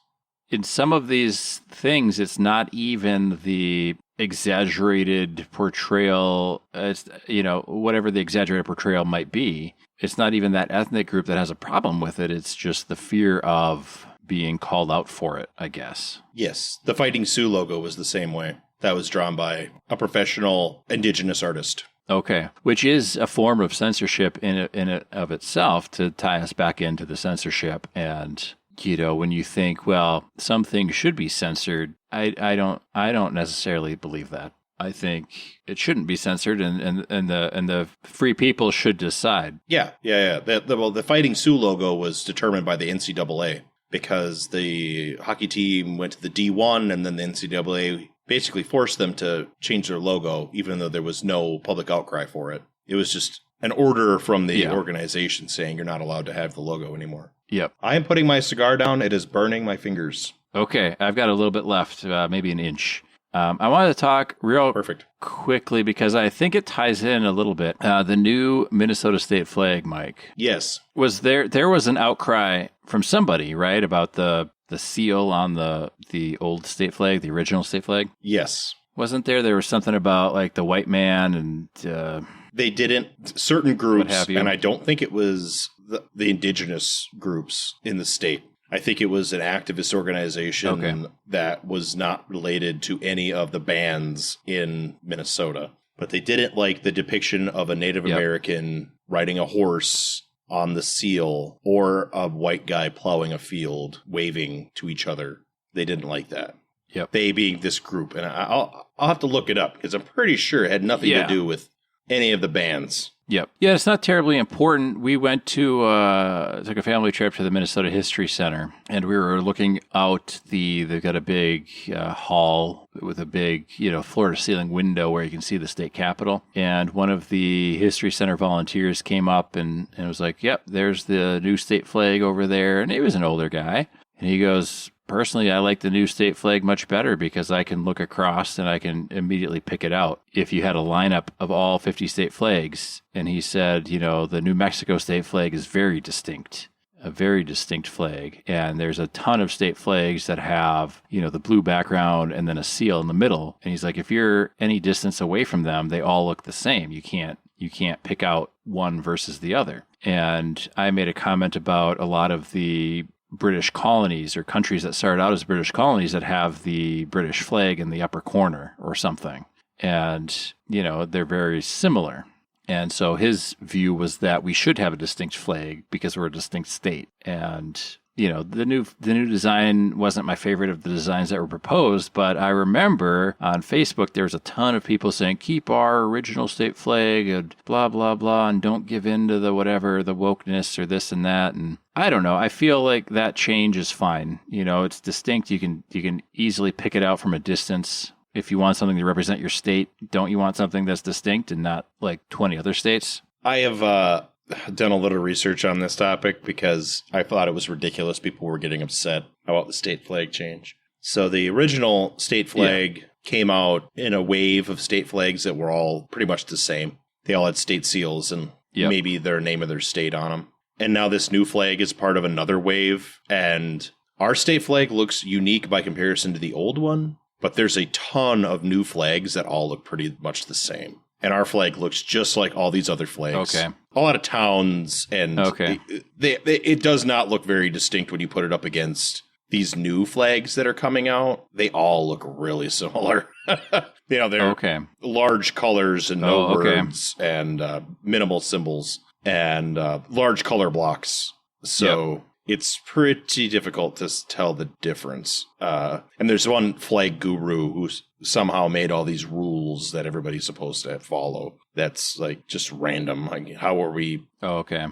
In some of these things, it's not even the exaggerated portrayal, whatever the exaggerated portrayal might be. It's not even that ethnic group that has a problem with it. It's just the fear of being called out for it, I guess. Yes, the Fighting Sioux logo was the same way. That was drawn by a professional indigenous artist. Okay, which is a form of censorship in it of itself, to tie us back into the censorship. And when you think, well, some things should be censored, I don't necessarily believe that. I think it shouldn't be censored, and the free people should decide. Yeah. The Fighting Sioux logo was determined by the NCAA because the hockey team went to the D1, and then the NCAA basically forced them to change their logo, even though there was no public outcry for it. It was just an order from the organization saying you're not allowed to have the logo anymore. Yep. I am putting my cigar down. It is burning my fingers. Okay, I've got a little bit left, maybe an inch. I wanted to talk real quickly because I think it ties in a little bit. The new Minnesota state flag, Mike. Yes. There was an outcry from somebody, right, about the seal on the old state flag, the original state flag? Yes. Wasn't there? There was something about like the white man and... they didn't, certain groups, and I don't think it was the indigenous groups in the state. I think it was an activist organization that was not related to any of the bands in Minnesota. But they didn't like the depiction of a Native American riding a horse on the seal or a white guy plowing a field, waving to each other. They didn't like that. Yep. They being this group. And I'll have to look it up because I'm pretty sure it had nothing to do with any of the bands. Yep. Yeah, it's not terribly important. We went to took a family trip to the Minnesota History Center, and we were looking out. They've got a big hall with a big, floor-to-ceiling window where you can see the state capitol. And one of the History Center volunteers came up and was like, "Yep, there's the new state flag over there." And he was an older guy, and he goes, "Personally, I like the new state flag much better because I can look across and I can immediately pick it out. If you had a lineup of all 50 state flags," and he said, the New Mexico state flag is very distinct, a very distinct flag. And there's a ton of state flags that have, the blue background and then a seal in the middle. And he's like, if you're any distance away from them, they all look the same. You can't pick out one versus the other. And I made a comment about a lot of the British colonies or countries that started out as British colonies that have the British flag in the upper corner or something. And, they're very similar. And so his view was that we should have a distinct flag because we're a distinct state. And, the new design wasn't my favorite of the designs that were proposed, but I remember on Facebook there was a ton of people saying, keep our original state flag and blah, blah, blah, and don't give in to the whatever, the wokeness or this and that. And I don't know. I feel like that change is fine. It's distinct. You can easily pick it out from a distance. If you want something to represent your state, don't you want something that's distinct and not like 20 other states? I have done a little research on this topic because I thought it was ridiculous. People were getting upset about the state flag change. So the original state flag came out in a wave of state flags that were all pretty much the same. They all had state seals and maybe their name of their state on them. And now this new flag is part of another wave. And our state flag looks unique by comparison to the old one. But there's a ton of new flags that all look pretty much the same. And our flag looks just like all these other flags. Okay. A lot of towns, and it does not look very distinct when you put it up against these new flags that are coming out. They all look really similar. They're large colors and no words and minimal symbols and large color blocks. So it's pretty difficult to tell the difference. And there's one flag guru who somehow made all these rules that everybody's supposed to follow. That's like just random. Like, how are we? Oh, okay.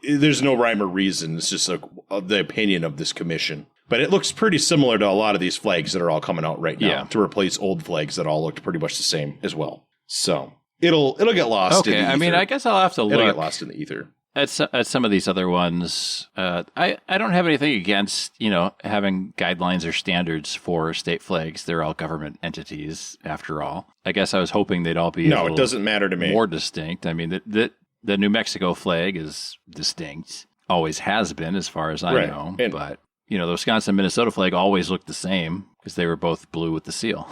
There's no rhyme or reason. It's just like the opinion of this commission. But it looks pretty similar to a lot of these flags that are all coming out right now to replace old flags that all looked pretty much the same as well. So it'll get lost in the ether. I mean, I guess I'll have to look. It'll get lost in the ether. At some of these other ones, I don't have anything against, having guidelines or standards for state flags. They're all government entities, after all. I guess I was hoping they'd all be it doesn't matter to me. More distinct. I mean, the New Mexico flag is distinct. Always has been, as far as I know. But, the Wisconsin-Minnesota flag always looked the same because they were both blue with the seal.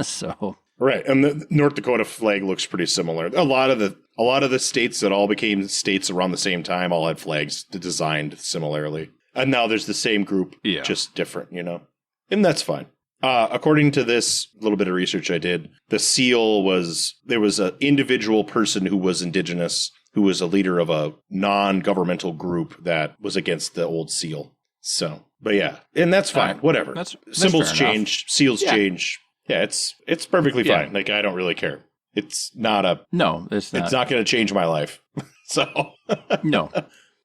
So... Right, and the North Dakota flag looks pretty similar. A lot of the states that all became states around the same time all had flags designed similarly. And now there's the same group, just different, And that's fine. According to this little bit of research I did, the seal there was an individual person who was indigenous, who was a leader of a non-governmental group that was against the old seal. So, but yeah, and that's fine. Whatever. That's Symbols change, seals change. Yeah, it's perfectly fine. Like, I don't really care. It's not it's not going to change my life. So no,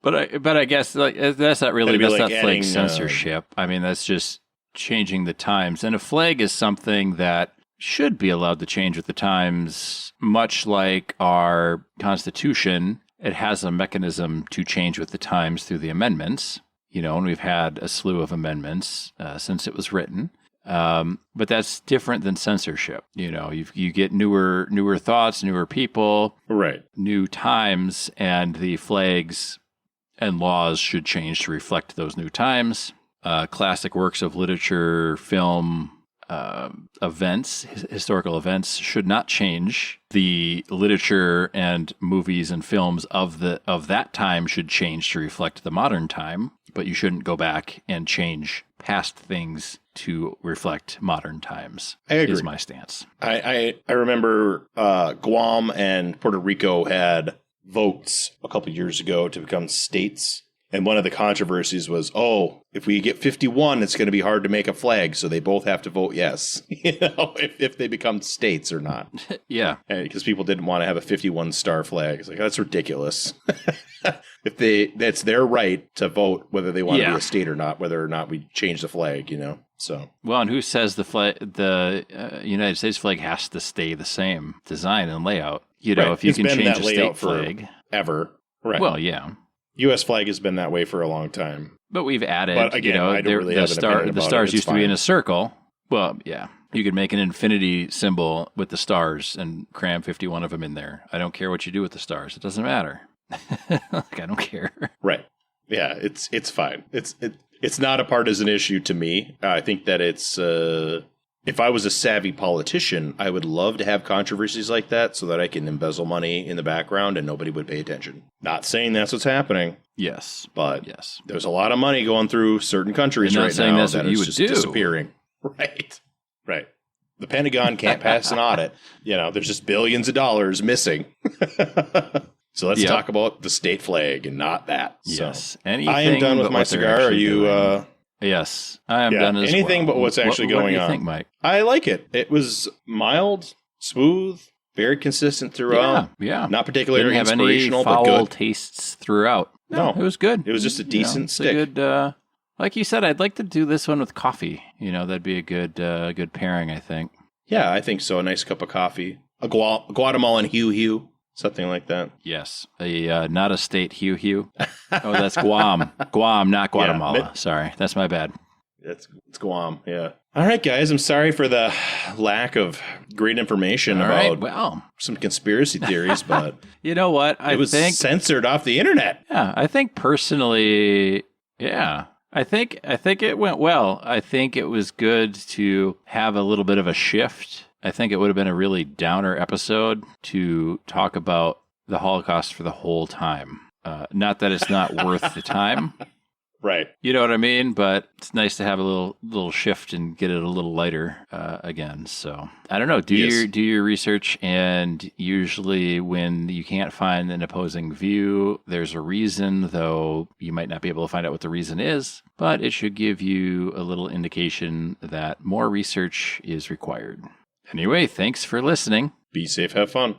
but I guess like that's not really flag censorship. I mean, that's just changing the times. And a flag is something that should be allowed to change with the times, much like our Constitution. It has a mechanism to change with the times through the amendments. And we've had a slew of amendments since it was written. But that's different than censorship. You get newer thoughts, newer people, right? New times, and the flags and laws should change to reflect those new times. Classic works of literature, film, events, historical events should not change. The literature and movies and films of that time should change to reflect the modern time, but you shouldn't go back and change past things to reflect modern times. I agree. Is my stance. I remember Guam and Puerto Rico had votes a couple years ago to become states. And one of the controversies was, if we get 51, it's going to be hard to make a flag. So they both have to vote yes, if they become states or not. Yeah. Because people didn't want to have a 51-star flag. It's like, that's ridiculous. That's their right to vote whether they want to be a state or not, whether or not we change the flag, So. Well, and who says the United States flag has to stay the same design and layout? If you can change a state flag. Ever. Right. Well, yeah. U.S. flag has been that way for a long time. But we've added, but again, I don't really have an opinion about the stars it. used to be in a circle. Well, yeah. You could make an infinity symbol with the stars and cram 51 of them in there. I don't care what you do with the stars. It doesn't matter. Like, I don't care. Right. Yeah, it's fine. It's not a partisan issue to me. I think that it's if I was a savvy politician, I would love to have controversies like that so that I can embezzle money in the background and nobody would pay attention. Not saying that's what's happening. Yes. But there's a lot of money going through certain countries right now that is just disappearing. Right. Right. The Pentagon can't pass an audit. There's just billions of dollars missing. So let's talk about the state flag and not that. Yes. So, I am done with my cigar. Are you... Yes, I am done as anything well. But what's actually going on. What do you think, Mike? I like it. It was mild, smooth, very consistent throughout. Yeah. Not particularly Didn't have inspirational, any foul but good. tastes throughout. No, it was good. It was just a decent stick. A good, like you said, I'd like to do this one with coffee. That'd be a good pairing, I think. Yeah, I think so. A nice cup of coffee. A Guatemalan hue. Something like that. Yes. Not a state hue. Oh, that's Guam. Guam, not Guatemala. Sorry. That's my bad. It's Guam, yeah. All right, guys. I'm sorry for the lack of great information about some conspiracy theories, but... You know what? I think censored off the internet. Yeah, I think personally, I think it went well. I think it was good to have a little bit of a shift. I think it would have been a really downer episode to talk about the Holocaust for the whole time. Not that it's not worth the time. Right. You know what I mean? But it's nice to have a little shift and get it a little lighter again. So I don't know. Do your research, and usually when you can't find an opposing view, there's a reason, though you might not be able to find out what the reason is, but it should give you a little indication that more research is required. Anyway, thanks for listening. Be safe, have fun.